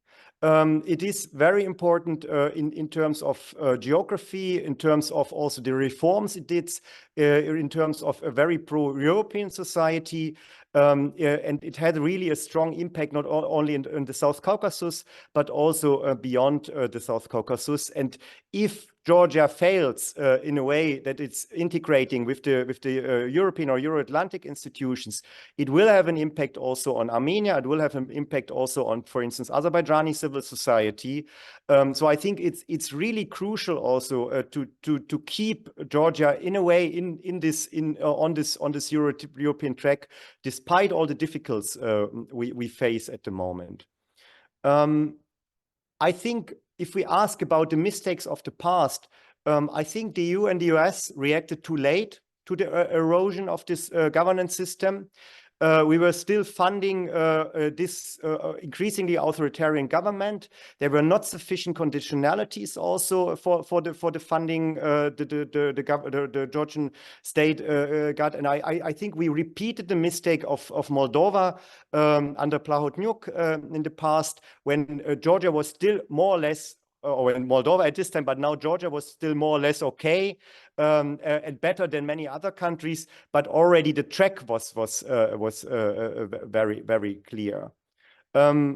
It is very important in terms of geography, in terms of also the reforms it did, in terms of a very pro-European society. And it had really a strong impact, not only in the South Caucasus, but also beyond the South Caucasus. And if Georgia fails in a way that it's integrating with the European or Euro-Atlantic institutions, it will have an impact also on Armenia. It will have an impact also on, for instance, Azerbaijani civil society. So I think it's really crucial also to keep Georgia in a way on this European track, despite all the difficulties we face at the moment. I think if we ask about the mistakes of the past, I think the EU and the US reacted too late to the erosion of this governance system. We were still funding this increasingly authoritarian government. There were not sufficient conditionalities also for the funding the Georgian state got. And I think we repeated the mistake of Moldova under Plahotniuc in the past, when Georgia was still more or less, or in Moldova at this time, but now Georgia was still more or less okay and better than many other countries, but already the track was very, very clear. I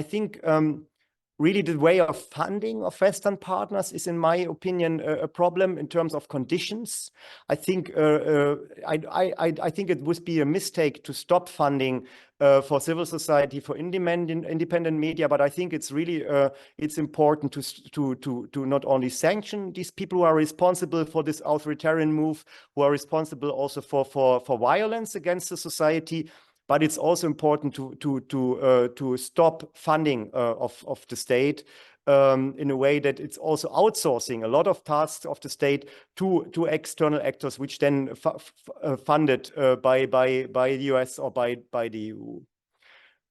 think really the way of funding of Western partners is, in my opinion, a problem in terms of conditions. I think I think it would be a mistake to stop funding for civil society, for independent media, but I think it's really it's important to not only sanction these people who are responsible for this authoritarian move, who are responsible also for violence against the society, but it's also important to stop funding of the state in a way that it's also outsourcing a lot of tasks of the state to external actors, which then funded by the US or by the EU.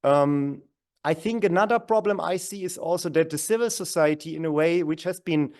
I think another problem I see is also that the civil society, in a way, which has been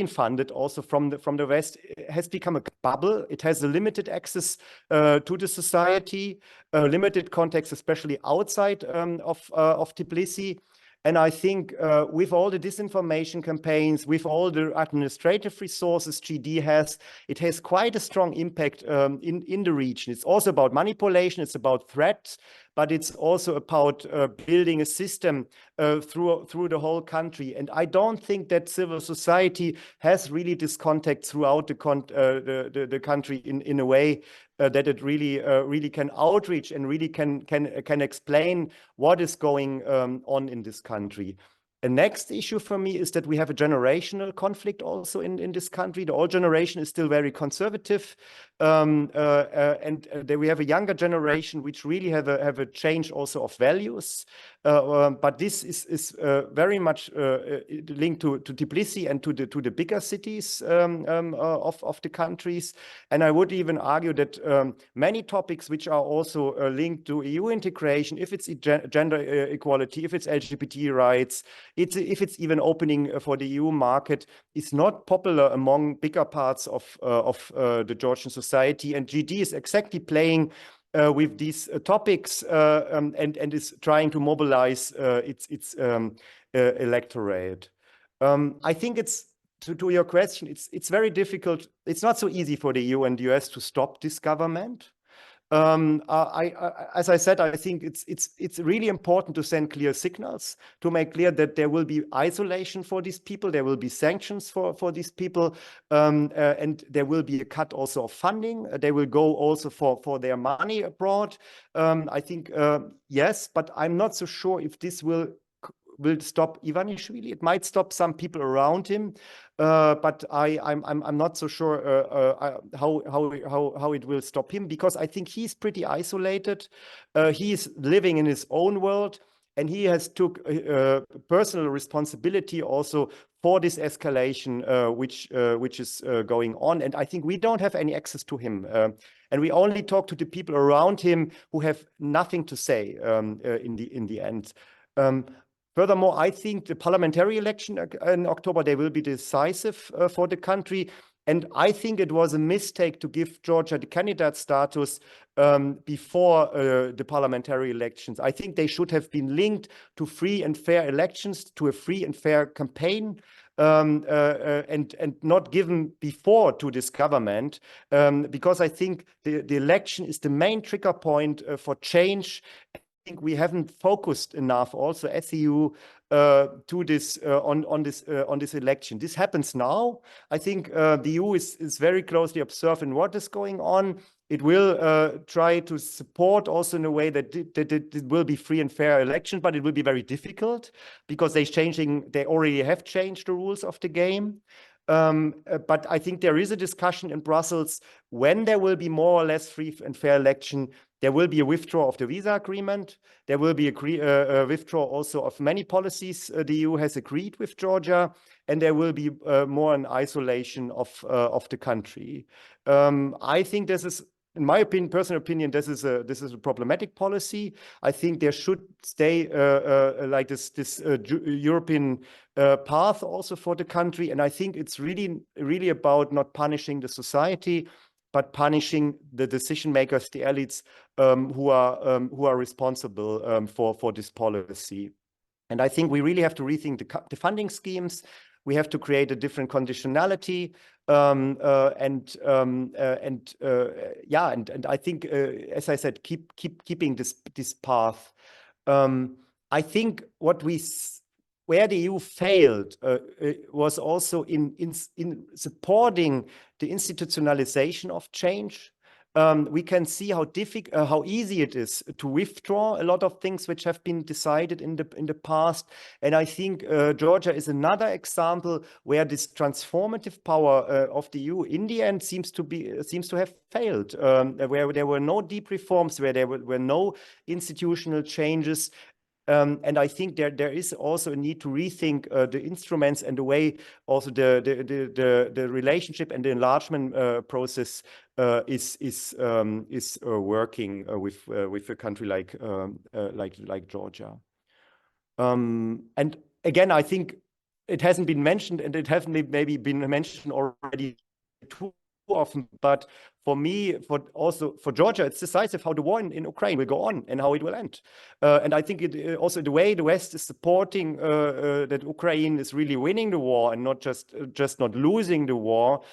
funded also from the West, has become a bubble. It has a limited access to the society, limited context, especially outside of Tbilisi. And I think with all the disinformation campaigns, with all the administrative resources GD has, it has quite a strong impact in the region. It's also about manipulation, it's about threats, but it's also about building a system through the whole country. And I don't think that civil society has really this contact throughout the country in a way that it really can outreach and really can explain what is going on in this country. The next issue for me is that we have a generational conflict also in this country. The old generation is still very conservative. we have a younger generation which really have a change also of values. But this is very much linked to Tbilisi and to the bigger cities of the countries. And I would even argue that many topics which are also linked to EU integration, if it's gender equality, if it's LGBT rights, if it's even opening for the EU market, is not popular among bigger parts of the Georgian society. And GD is exactly playing with these topics and is trying to mobilize its electorate. I think it's to your question, it's very difficult. It's not so easy for the EU and the US to stop this government. As I said, I think it's really important to send clear signals, to make clear that there will be isolation for these people, there will be sanctions for these people, and there will be a cut also of funding. They will go also for their money abroad. I think yes, but I'm not so sure if this will stop Ivanishvili. It might stop some people around him, but I'm not so sure how it will stop him, because I think he's pretty isolated. He's living in his own world, and he has took personal responsibility also for this escalation, which is going on. And I think we don't have any access to him, and we only talk to the people around him who have nothing to say in the end. Furthermore, I think the parliamentary election in October, they will be decisive for the country. And I think it was a mistake to give Georgia the candidate status before the parliamentary elections. I think they should have been linked to free and fair elections, to a free and fair campaign, and not given before to this government, because I think the election is the main trigger point for change. I think we haven't focused enough also as EU to this on this election. This happens now. I think the EU is very closely observing what is going on. It will try to support also in a way that it will be free and fair election, but it will be very difficult because they already have changed the rules of the game. But I think there is a discussion in Brussels when there will be more or less free and fair election. There will be a withdrawal of the visa agreement. There will be a withdrawal also of many policies the EU has agreed with Georgia, and there will be more an isolation of the country. I think this is, in my opinion, personal opinion, this is a problematic policy. I think there should stay like this European path also for the country, and I think it's really about not punishing the society, but punishing the decision makers, the elites who are responsible for this policy. And I think we really have to rethink the funding schemes. We have to create a different conditionality, and I think, as I said, keeping this path. I think where the EU failed was also in supporting the institutionalization of change. We can see how easy it is to withdraw a lot of things which have been decided in the past. And I think Georgia is another example where this transformative power of the EU in the end seems to have failed, where there were no deep reforms, where there were no institutional changes. And I think there is also a need to rethink the instruments and the way also the relationship and the enlargement process is working with a country like Georgia. And again, I think it hasn't been mentioned, and it hasn't maybe been mentioned already too often, but for me, for Georgia, it's decisive how the war in Ukraine will go on and how it will end. And I think it also the way the West is supporting that Ukraine is really winning the war and not just not losing the war,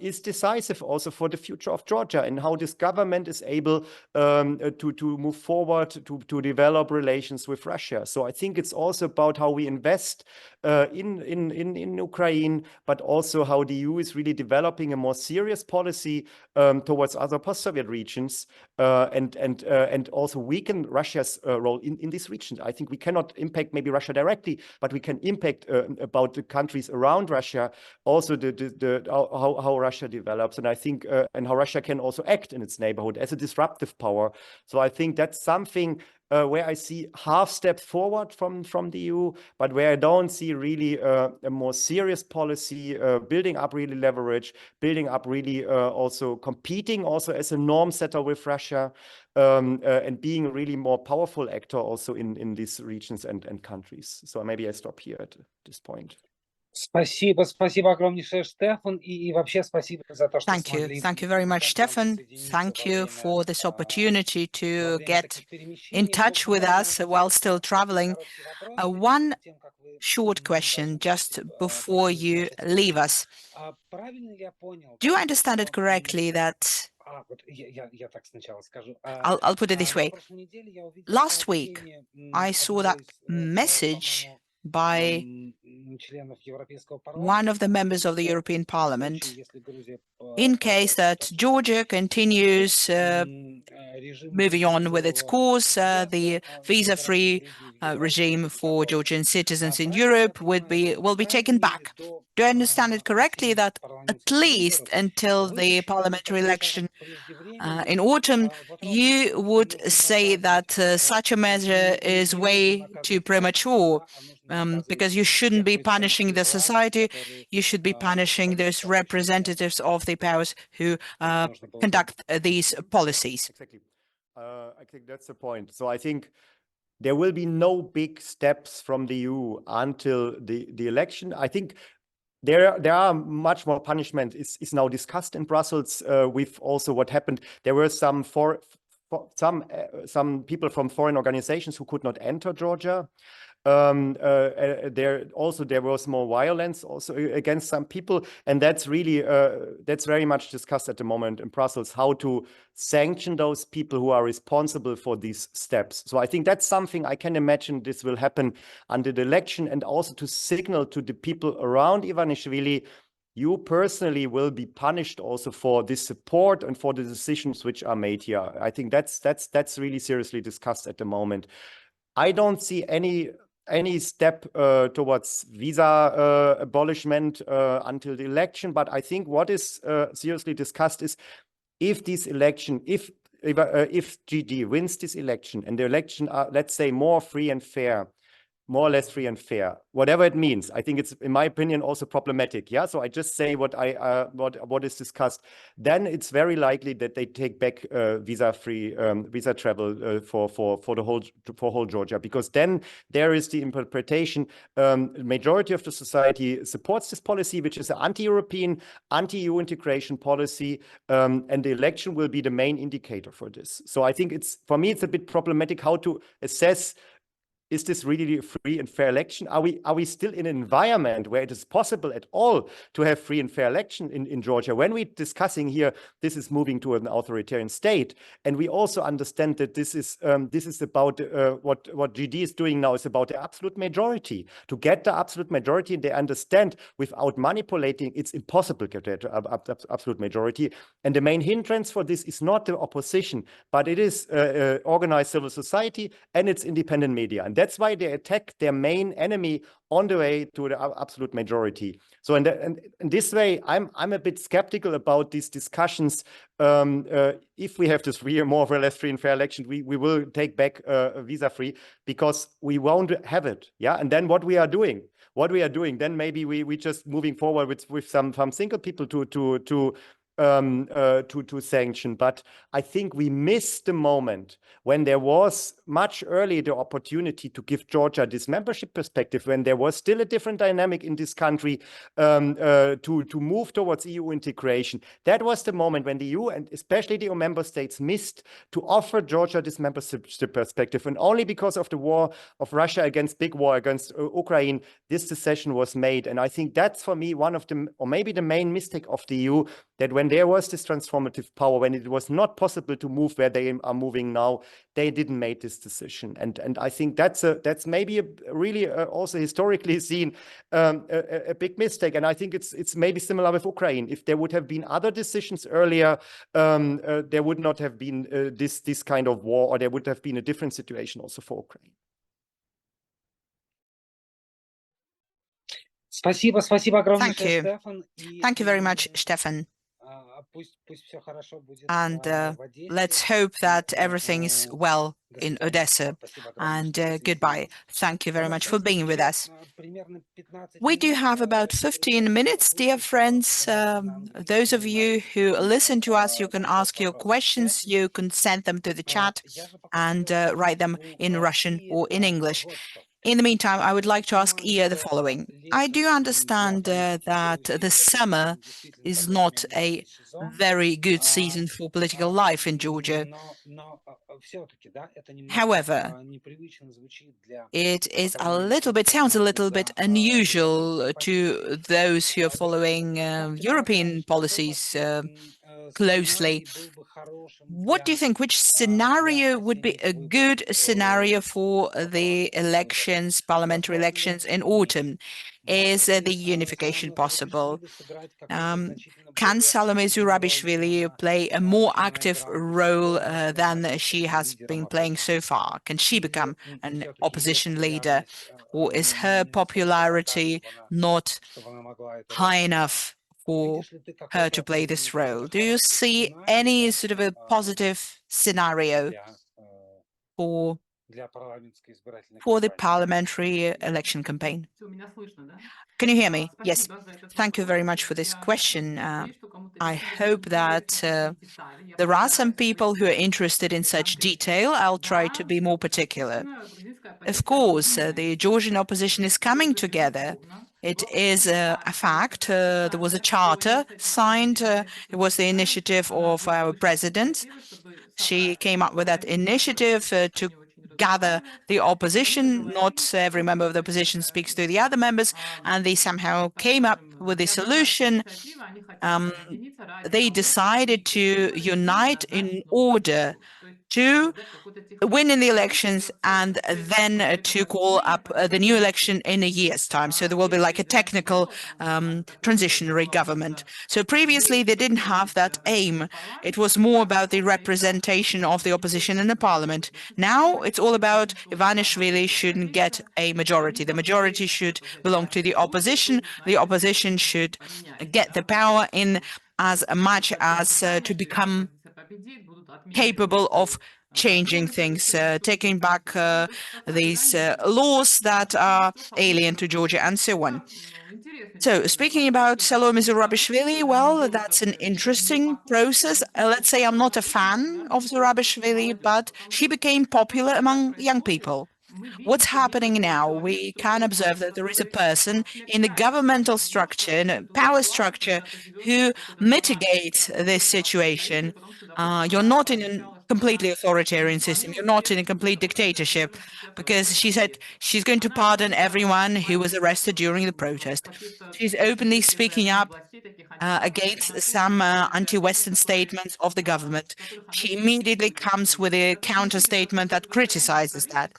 is decisive also for the future of Georgia and how this government is able to move forward, to develop relations with Russia. So I think it's also about how we invest in Ukraine, but also how the EU is really developing a more serious policy towards other post-Soviet regions, and also weaken Russia's role in these regions. I think we cannot impact maybe Russia directly, but we can impact about the countries around Russia. Also, how how Russia develops, and I think and how Russia can also act in its neighborhood as a disruptive power. So I think that's something where I see half steps forward from the EU, but where I don't see really a more serious policy, building up really leverage, building up really also competing also as a norm setter with Russia, and being a really more powerful actor also in these regions and countries. So maybe I stop here at this point. Спасибо, спасибо огромнейшее, Штефан, и вообще спасибо за то, что Thank you. смогли Thank you very much, Stefan. Thank you for this opportunity to get in touch with us while still traveling. One short question just before you leave us. Do I understand it correctly that I'll put it this way. Last week, I saw that message by one of the members of the European Parliament in case that Georgia continues moving on with its course, the visa-free regime for Georgian citizens in Europe will be taken back. Do I understand it correctly that at least until the parliamentary election in autumn, you would say that such a measure is way too premature, because you shouldn't be punishing the society, you should be punishing those representatives of the powers who conduct these policies? Exactly. I think that's the point. So I think there will be no big steps from the EU until the election. I think there are much more punishment is now discussed in Brussels with also what happened. There were some people from foreign organizations who could not enter Georgia. There was more violence also against some people, and that's really that's very much discussed at the moment in Brussels, how to sanction those people who are responsible for these steps. So I think that's something I can imagine this will happen under the election, and also to signal to the people around Ivanishvili, you personally will be punished also for this support and for the decisions which are made here. I think that's really seriously discussed at the moment. I don't see any step towards visa abolishment until the election, but I think what is seriously discussed is if this election, if GD wins this election and the election are, let's say, more or less free and fair, whatever it means. I think it's, in my opinion, also problematic. Yeah, so I just say what is discussed. Then it's very likely that they take back visa-free visa travel for whole Georgia, because then there is the interpretation. Majority of the society supports this policy, which is an anti-European, anti-EU integration policy, and the election will be the main indicator for this. So I think for me it's a bit problematic how to assess. Is this really a free and fair election? Are we still in an environment where it is possible at all to have free and fair election in Georgia? When we're discussing here, this is moving to an authoritarian state, and we also understand that this is about what GD is doing now is about the absolute majority. To get the absolute majority, they understand without manipulating, it's impossible to get the absolute majority. And the main hindrance for this is not the opposition, but it is organized civil society and its independent media. And that's why they attack their main enemy on the way to the absolute majority. So in this way, I'm a bit skeptical about these discussions. If we have this more or less free and fair election, we will take back visa-free, because we won't have it. Yeah, and then what we are doing, then maybe we just moving forward with some single people to sanction. But I think we missed the moment when there was much earlier the opportunity to give Georgia this membership perspective, when there was still a different dynamic in this country, to move towards EU integration. That was the moment when the EU and especially the EU member states missed to offer Georgia this membership perspective. And only because of the war of Russia big war against Ukraine, this decision was made. And I think that's, for me, one of the, or maybe the main mistake of the EU, that when there was this transformative power, when it was not possible to move where they are moving now, they didn't make this decision. And I think that's maybe a really also historically seen a big mistake. And I think it's maybe similar with Ukraine. If there would have been other decisions earlier, there would not have been this kind of war, or there would have been a different situation also for Ukraine. Спасибо Thank огромнейшее, you. Стефан. Thank you very much, Stefan. Пусть все хорошо будет And в Одессе. let's hope that everything is well До in свидания. Odessa. Спасибо огромное, And что присоединились. goodbye. Thank you У very нас much for being with еще us. примерно 15 We do минут. have about 15 minutes, dear friends. Those of you who listen to us, you can ask your questions, you can send them to the chat and write them in Russian or in English. In the meantime, I would like to ask Iya the following. I do understand that the summer is not a very good season for political life in Georgia. However, it is sounds a little bit unusual to those who are following European policies closely. What do you think? Which scenario would be a good scenario for the elections, parliamentary elections in autumn? Is the unification possible? Can Salome Zurabishvili play a more active role than she has been playing so far? Can she become an opposition leader? Or is her popularity not high enough for her to play this role? Do you see any sort of a positive scenario for the parliamentary election campaign? Can you hear me? Yes. Thank you very much for this question. I hope that there are some people who are interested in such detail. I'll try to be more particular. Of course, the Georgian opposition is coming together. It is a fact. There was a charter signed. It was the initiative of our president. She came up with that initiative to gather the opposition. Not every member of the opposition speaks to the other members, and they somehow came up with a solution. They decided to unite in order to win in the elections and then to call up the new election in a year's time. So there will be like a technical transitionary government. So previously they didn't have that aim. It was more about the representation of the opposition in the parliament. Now it's all about Ivanishvili shouldn't get a majority. The majority should belong to the opposition. The opposition should get the power in as much as to become capable of changing things, taking back these laws that are alien to Georgia and so on. So speaking about Salome Zurabishvili, well, that's an interesting process. Let's say I'm not a fan of Zurabishvili, but she became popular among young people. What's happening now? We can observe that there is a person in the governmental structure, in a power structure, who mitigates this situation. You're not in a completely authoritarian system. You're not in a complete dictatorship, because she said she's going to pardon everyone who was arrested during the protest. She's openly speaking up against some anti-Western statements of the government. She immediately comes with a counter statement that criticizes that.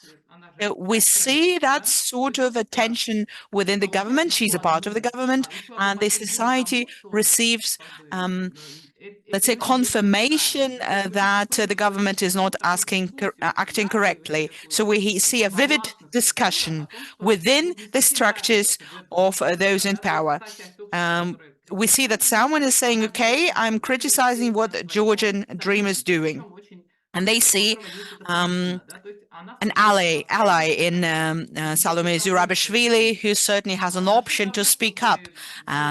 We see that sort of a tension within the government. She's a part of the government, and the society receives, let's say, confirmation that the government is not acting correctly. So we see a vivid discussion within the structures of those in power. We see that someone is saying, okay, I'm criticizing what Georgian Dream is doing. And they see an ally in Salome Zurabishvili, who certainly has an option to speak up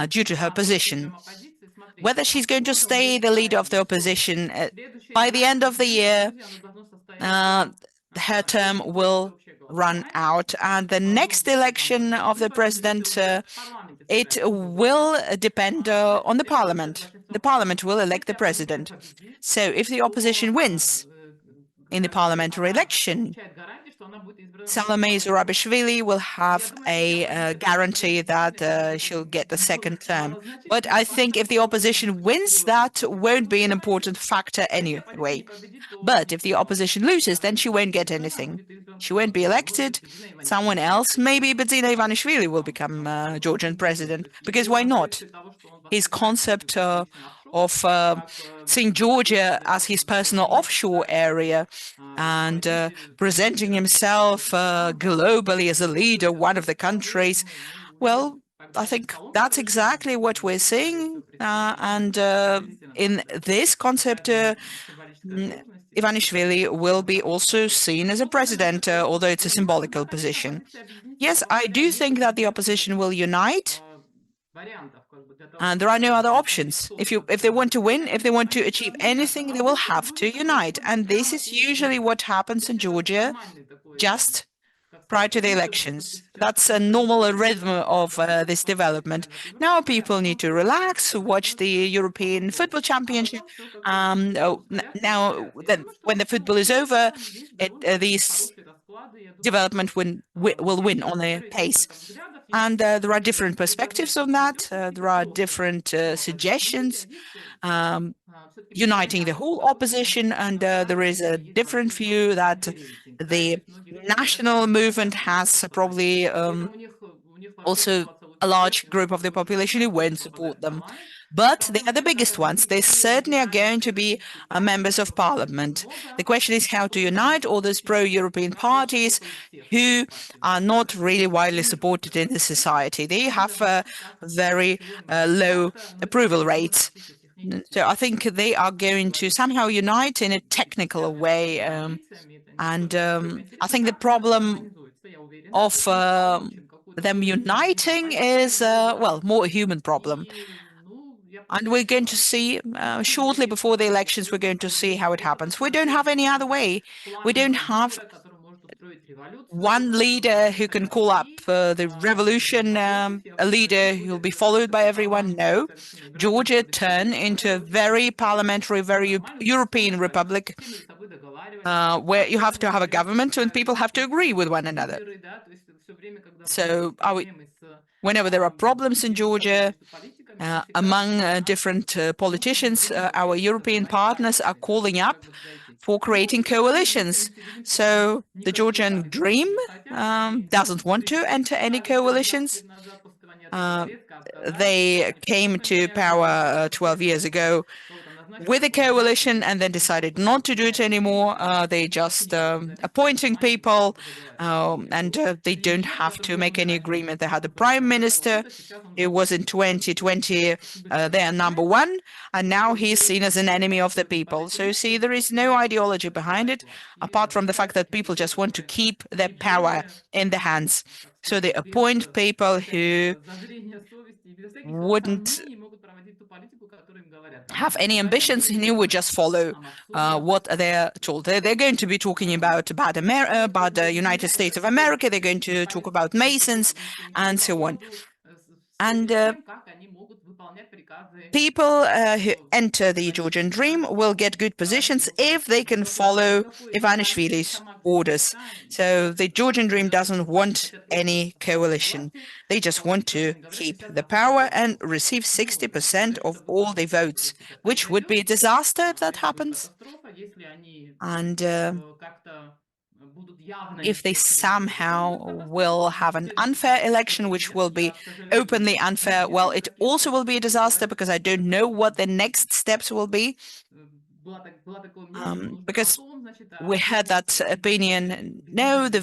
due to her position. Whether she's going to stay the leader of the opposition, by the end of the year, her term will run out. And the next election of the president, it will depend on the parliament. The parliament will elect the president. So if the opposition wins in the parliamentary election, Salome Zurabishvili will have a guarantee that she'll get the second term. But I think if the opposition wins, that won't be an important factor anyway. But if the opposition loses, then she won't get anything. She won't be elected. Someone else, maybe Bedzina Ivanishvili, will become Georgian president. Because why not? His concept of seeing Georgia as his personal offshore area and presenting himself globally as a leader, one of the countries, well, I think that's exactly what we're seeing. In this concept, Ivanishvili will be also seen as a president, although it's a symbolical position. Yes, I do think that the opposition will unite. And there are no other options. If they want to win, if they want to achieve anything, they will have to unite. And this is usually what happens in Georgia just prior to the elections. That's a normal rhythm of this development. Now people need to relax, watch the European Football Championship. Now, then, when the football is over, these development will win on a pace. And there are different perspectives on that. There are different suggestions uniting the whole opposition, and there is a different view that the national movement has probably also a large group of the population who won't support them. But they are the biggest ones. They certainly are going to be members of parliament. The question is how to unite all those pro-European parties who are not really widely supported in the society. They have very low approval rates. So I think they are going to somehow unite in a technical way. I think the problem of them uniting is, well, more a human problem. And we're going to see, shortly before the elections, we're going to see how it happens. We don't have any other way. We don't have one leader who can call up the revolution, a leader who will be followed by everyone. No. Georgia turned into a very parliamentary, very European republic where you have to have a government and people have to agree with one another. So whenever there are problems in Georgia, among different politicians, our European partners are calling up for creating coalitions. So the Georgian Dream doesn't want to enter any coalitions. They came to power 12 years ago with a coalition and then decided not to do it anymore. They just appointing people and they don't have to make any agreement. They had a prime minister. It was in 2020 their number one, and now he's seen as an enemy of the people. So you see, there is no ideology behind it, apart from the fact that people just want to keep their power in their hands. So they appoint people who wouldn't have any ambitions, and who would just follow what they're told. They're going to be talking about the United States of America. They're going to talk about Masons and so on. And people who enter the Georgian Dream will get good positions if they can follow Ivanishvili's orders. So the Georgian Dream doesn't want any coalition. They just want to keep the power and receive 60% of all the votes, which would be a disaster if that happens. And if they somehow will have an unfair election, which will be openly unfair, well, it also will be a disaster, because I don't know what the next steps will be. Because we had that opinion, no, the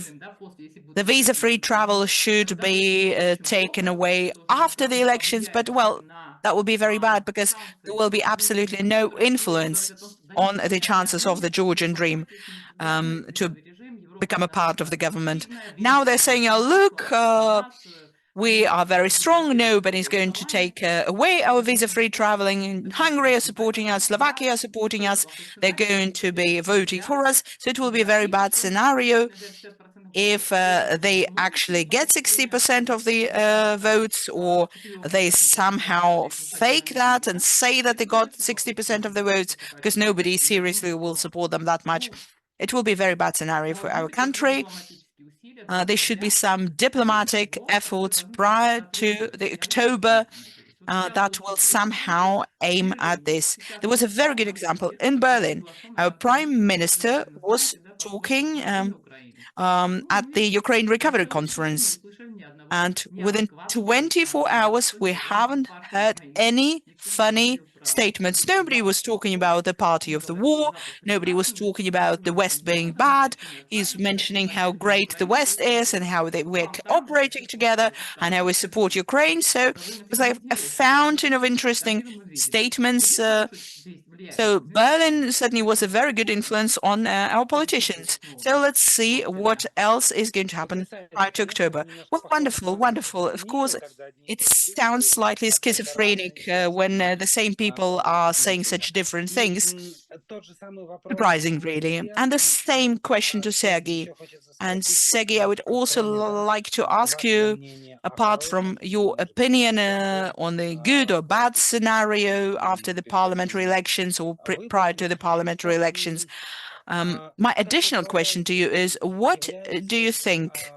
visa-free travel should be taken away after the elections, but, well, that will be very bad, because there will be absolutely no influence on the chances of the Georgian Dream to become a part of the government. Now they're saying, oh, look, we are very strong. Nobody's going to take away our visa-free traveling. Hungary is supporting us. Slovakia is supporting us. They're going to be voting for us. So it will be a very bad scenario if they actually get 60% of the votes, or they somehow fake that and say that they got 60% of the votes, because nobody seriously will support them that much. It will be a very bad scenario for our country. There should be some diplomatic efforts prior to the October that will somehow aim at this. There was a very good example in Berlin. Our prime minister was talking at the Ukraine Recovery Conference. And within 24 hours, we haven't heard any funny statements. Nobody was talking about the party of the war. Nobody was talking about the West being bad. He's mentioning how great the West is and how we're cooperating together and how we support Ukraine. So it was like a fountain of interesting statements. So Berlin certainly was a very good influence on our politicians. So let's see what else is going to happen prior to October. Well, wonderful, wonderful. Of course, it sounds slightly schizophrenic when the same people are saying such different things. Surprising, really. And the same question to Sergei. And Sergei, I would also like to ask you, apart from your opinion on the good or bad scenario after the parliamentary elections or prior to the parliamentary elections, my additional question to you is, what do you think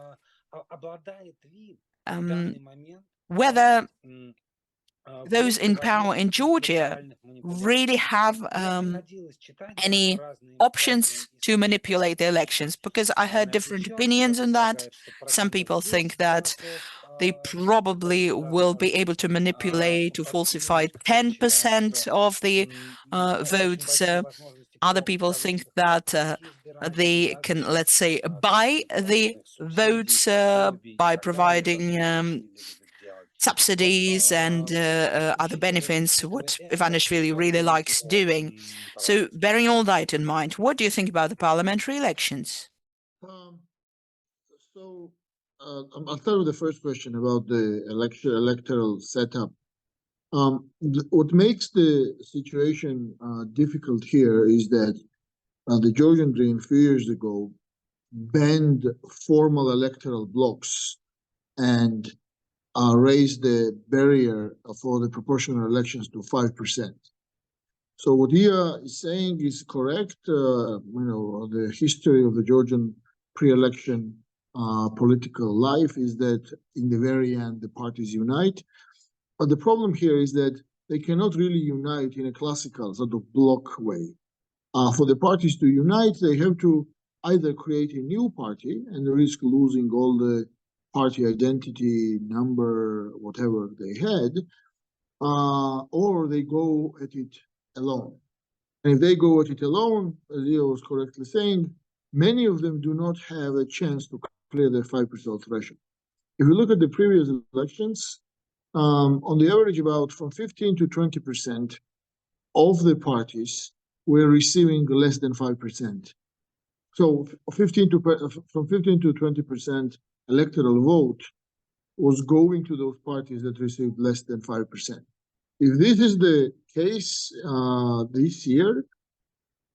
whether those in power in Georgia really have any options to manipulate the elections? Because I heard different opinions on that. Some people think that they probably will be able to manipulate, to falsify 10% of the votes. Other people think that they can, let's say, buy the votes by providing subsidies and other benefits, what Ivanishvili really likes doing. So bearing all that in mind, what do you think about the parliamentary elections? I'll start with the first question about the electoral setup. What makes the situation difficult here is that the Georgian Dream a few years ago banned formal electoral blocks and raised the barrier for the proportional elections to 5%. So what he is saying is correct. The history of the Georgian pre-election political life is that in the very end, the parties unite. But the problem here is that they cannot really unite in a classical sort of block way. For the parties to unite, they have to either create a new party and risk losing all the party identity, number, whatever they had, or they go at it alone. And if they go at it alone, as Leo was correctly saying, many of them do not have a chance to clear the 5% threshold. If you look at the previous elections, on the average, about from 15 to 20% of the parties were receiving less than 5%. So from 15 to 20% electoral vote was going to those parties that received less than 5%. If this is the case this year,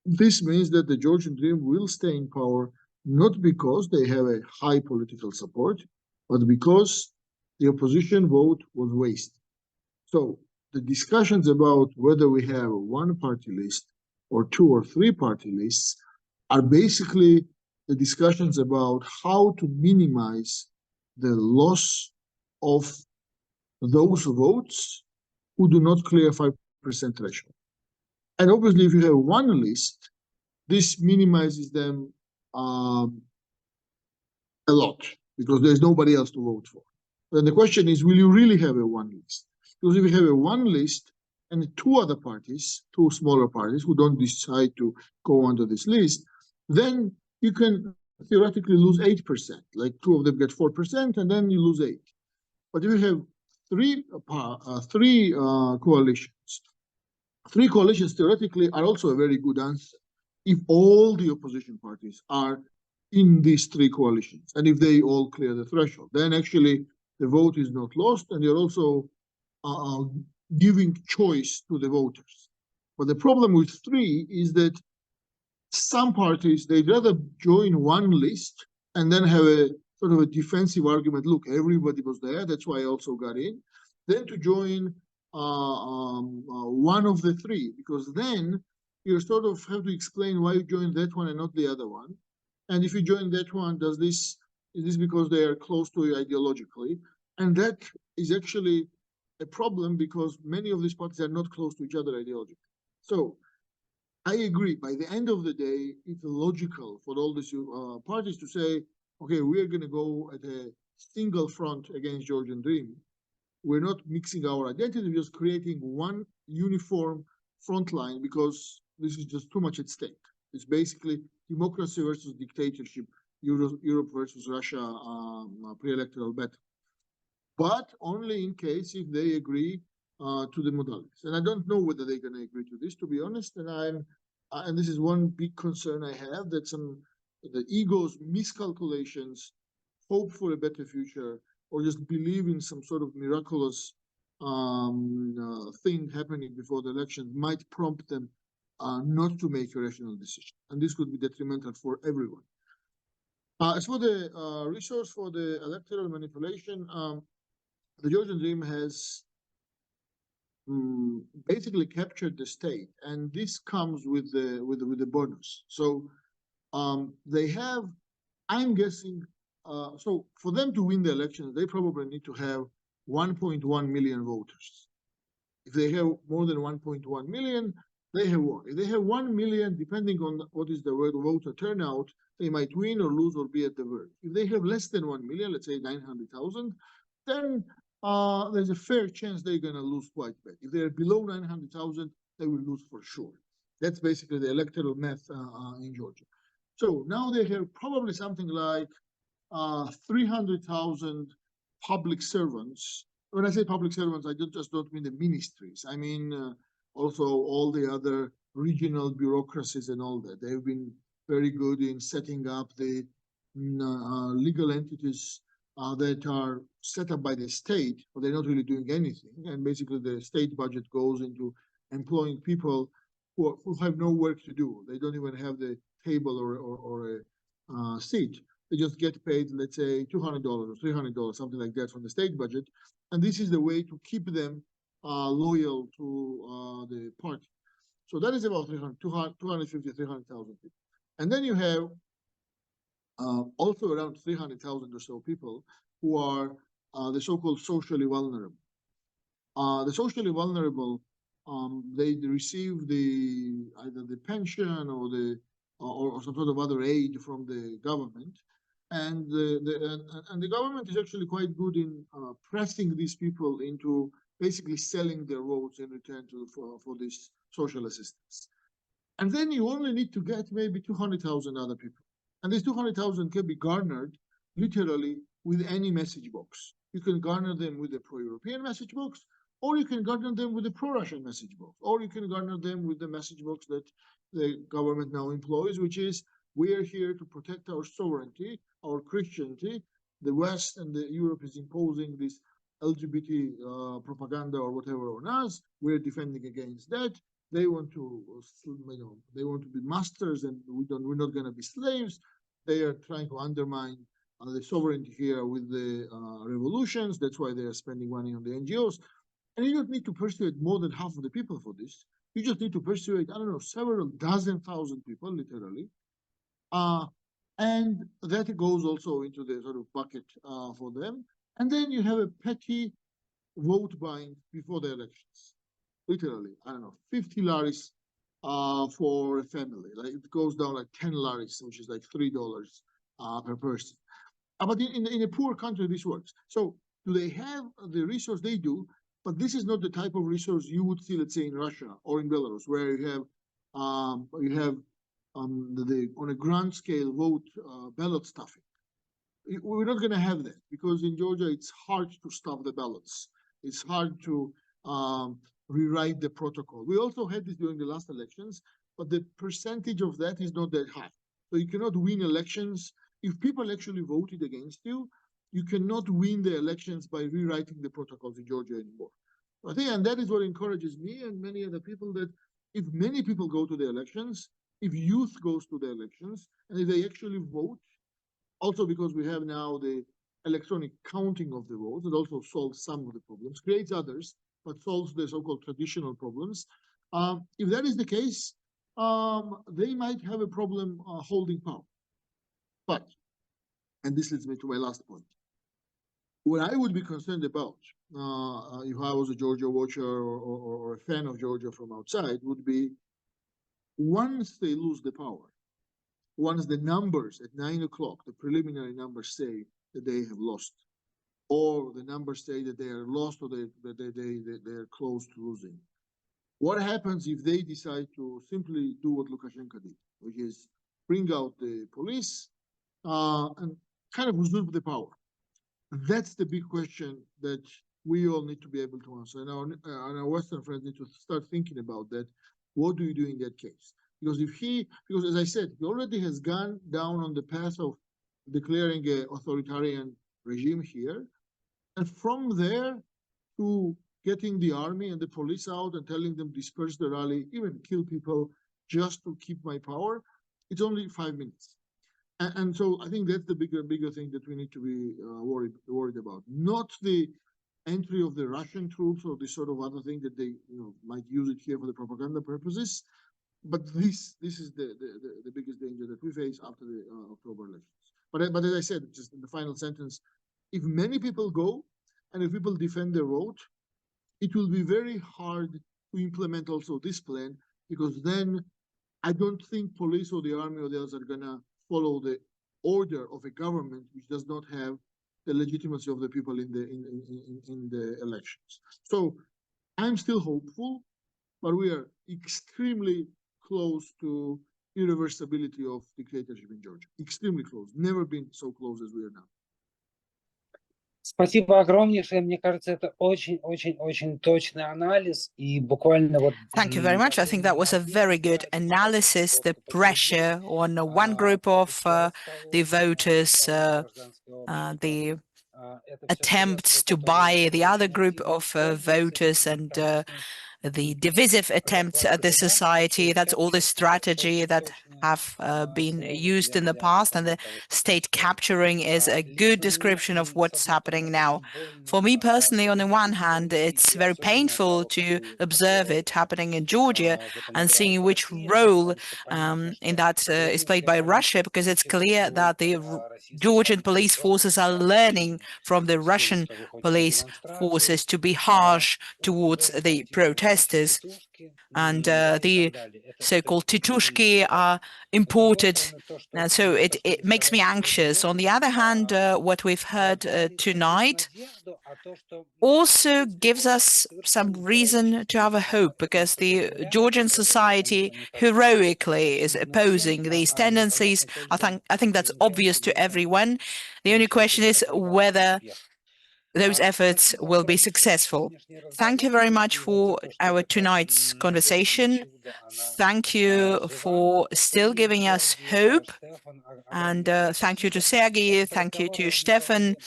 this means that the Georgian Dream will stay in power, not because they have a high political support, but because the opposition vote was wasted. So the discussions about whether we have a one-party list or two or three-party lists are basically the discussions about how to minimize the loss of those votes who do not clear 5% threshold. And obviously, if you have one list, this minimizes them a lot because there's nobody else to vote for. Then the question is, will you really have a one list? Because if you have a one list and two other parties, two smaller parties who don't decide to go under this list, then you can theoretically lose 8%. Like two of them get 4%, and then you lose 8%. But if you have three coalitions theoretically are also a very good answer if all the opposition parties are in these three coalitions and if they all clear the threshold. Then actually the vote is not lost, and you're also giving choice to the voters. But the problem with three is that some parties, they'd rather join one list and then have a sort of a defensive argument. Look, everybody was there, that's why I also got in. Then to join one of the three, because then you sort of have to explain why you joined that one and not the other one. And if you join that one, is this because they are close to you ideologically? And that is actually a problem because many of these parties are not close to each other ideologically. So I agree, by the end of the day, it's logical for all these parties to say, okay, we are going to go at a single front against Georgian Dream. We're not mixing our identity, we're just creating one uniform front line because this is just too much at stake. It's basically democracy versus dictatorship, Europe versus Russia pre-electoral battle. But only in case if they agree to the modalities. And I don't know whether they're going to agree to this, to be honest. And this is one big concern I have, that the ego's miscalculations, hope for a better future, or just believe in some sort of miraculous thing happening before the election might prompt them not to make a rational decision. And this could be detrimental for everyone. As for the resource for the electoral manipulation, the Georgian Dream has basically captured the state, and this comes with the bonus. So they have, I'm guessing, so for them to win the elections, they probably need to have 1.1 million voters. If they have more than 1.1 million, they have won. If they have 1 million, depending on what is the word voter turnout, they might win or lose or be at the verge. If they have less than 1 million, let's say 900,000, then there's a fair chance they're going to lose quite bad. If they're below 900,000, they will lose for sure. That's basically the electoral math in Georgia. So now they have probably something like 300,000 public servants. When I say public servants, I just don't mean the ministries. I mean also all the other regional bureaucracies and all that. They've been very good in setting up the legal entities that are set up by the state, but they're not really doing anything. And basically the state budget goes into employing people who have no work to do. They don't even have the table or a seat. They just get paid, let's say, $200 or $300, something like that from the state budget. And this is the way to keep them loyal to the party. So that is about 250, 300,000 people. And then you have also around 300,000 or so people who are the so-called socially vulnerable. The socially vulnerable, they receive either the pension or some sort of other aid from the government, and the government is actually quite good in pressing these people into basically selling their votes in return for this social assistance. And then you only need to get maybe 200,000 other people. And these 200,000 can be garnered literally with any message box. You can garner them with a pro-European message box, or you can garner them with a pro-Russian message box, or you can garner them with the message box that the government now employs, which is, we are here to protect our sovereignty, our Christianity. The West and Europe is imposing this LGBT propaganda or whatever on us. We're defending against that. They want to, they want to be masters, and we're not going to be slaves. They are trying to undermine the sovereignty here with the revolutions. That's why they are spending money on the NGOs. And you don't need to persuade more than half of the people for this. You just need to persuade, I don't know, several dozen thousand people, literally. And that goes also into the sort of bucket for them. And then you have a petty vote buying before the elections. Literally, I don't know, 50 laris for a family. Like it goes down like 10 laris, which is like $3 per person. But in a poor country, this works. So do they have the resource? They do, but this is not the type of resource you would see, let's say, in Russia or in Belarus, where you have on a grand scale vote ballot stuffing. We're not going to have that because in Georgia, it's hard to stuff the ballots. It's hard to rewrite the protocol. We also had this during the last elections, but the percentage of that is not that high. So you cannot win elections. If people actually voted against you, you cannot win the elections by rewriting the protocols in Georgia anymore. I think, and that is what encourages me and many other people, that if many people go to the elections, if youth goes to the elections, and if they actually vote, also because we have now the electronic counting of the votes, it also solves some of the problems, creates others, but solves the so-called traditional problems. If that is the case, they might have a problem holding power. But, and this leads me to my last point, what I would be concerned about, if I was a Georgia watcher or a fan of Georgia from outside, would be once they lose the power, once the numbers at 9 o'clock, the preliminary numbers say that they have lost or the numbers say that they are lost or they're close to losing. What happens if they decide to simply do what Lukashenko did, which is bring out the police and kind of usurp the power? That's the big question that we all need to be able to answer. And our Western friends need to start thinking about that. What do you do in that case? Because because as I said, he already has gone down on the path of declaring an authoritarian regime here. And from there to getting the army and the police out and telling them disperse the rally, even kill people just to keep my power, it's only 5 minutes. And so I think that's the bigger thing that we need to be worried about. Not the entry of the Russian troops or this sort of other thing that they might use it here for the propaganda purposes, but this is the biggest danger that we face after the October elections. But as I said, just in the final sentence, if many people go and if people defend their vote, it will be very hard to implement also this plan, because then I don't think police or the army or the others are gonna follow the order of a government which does not have the legitimacy of the people in the elections. So I'm still hopeful, but we are extremely close to irreversibility of dictatorship in Georgia. Extremely close. Never been so close as we are now. Спасибо огромнейшее. Мне кажется, это очень точный анализ. И буквально вот... Thank you very much. I think that was a very good analysis. The pressure on one group of the voters, the attempts to buy the other group of voters, and the divisive attempts at the society. That's all the strategy that have been used in the past, and the state capturing is a good description of what's happening now. For me personally, on the one hand, it's very painful to observe it happening in Georgia and seeing which role in that is played by Russia, because it's clear that the Georgian police forces are learning from the Russian police forces to be harsh towards the protesters, and the so-called titushki are imported. So it makes me anxious. On the other hand, what we've heard tonight also gives us some reason to have a hope, because the Georgian society heroically is opposing these tendencies. I think that's obvious to everyone. The only question is whether those efforts will be successful. Thank you very much for our tonight's conversation. Thank you for still giving us hope. And thank you to Sergei, thank you to Stefan.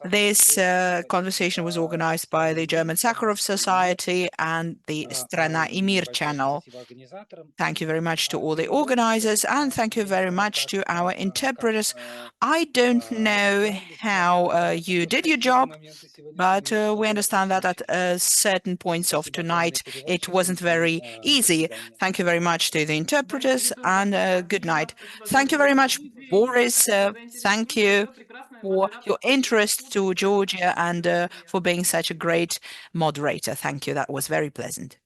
This conversation was organized by the German Sakharov Society and the Strana channel. Thank you very much to all the organizers, and thank you very much to our interpreters. I don't know how you did your job, but we understand that at certain points of tonight it wasn't very easy. Thank you very much to the interpreters, and good night. Thank you very much, Boris. Thank you for your interest to Georgia and for being such a great moderator. Thank you. That was very pleasant.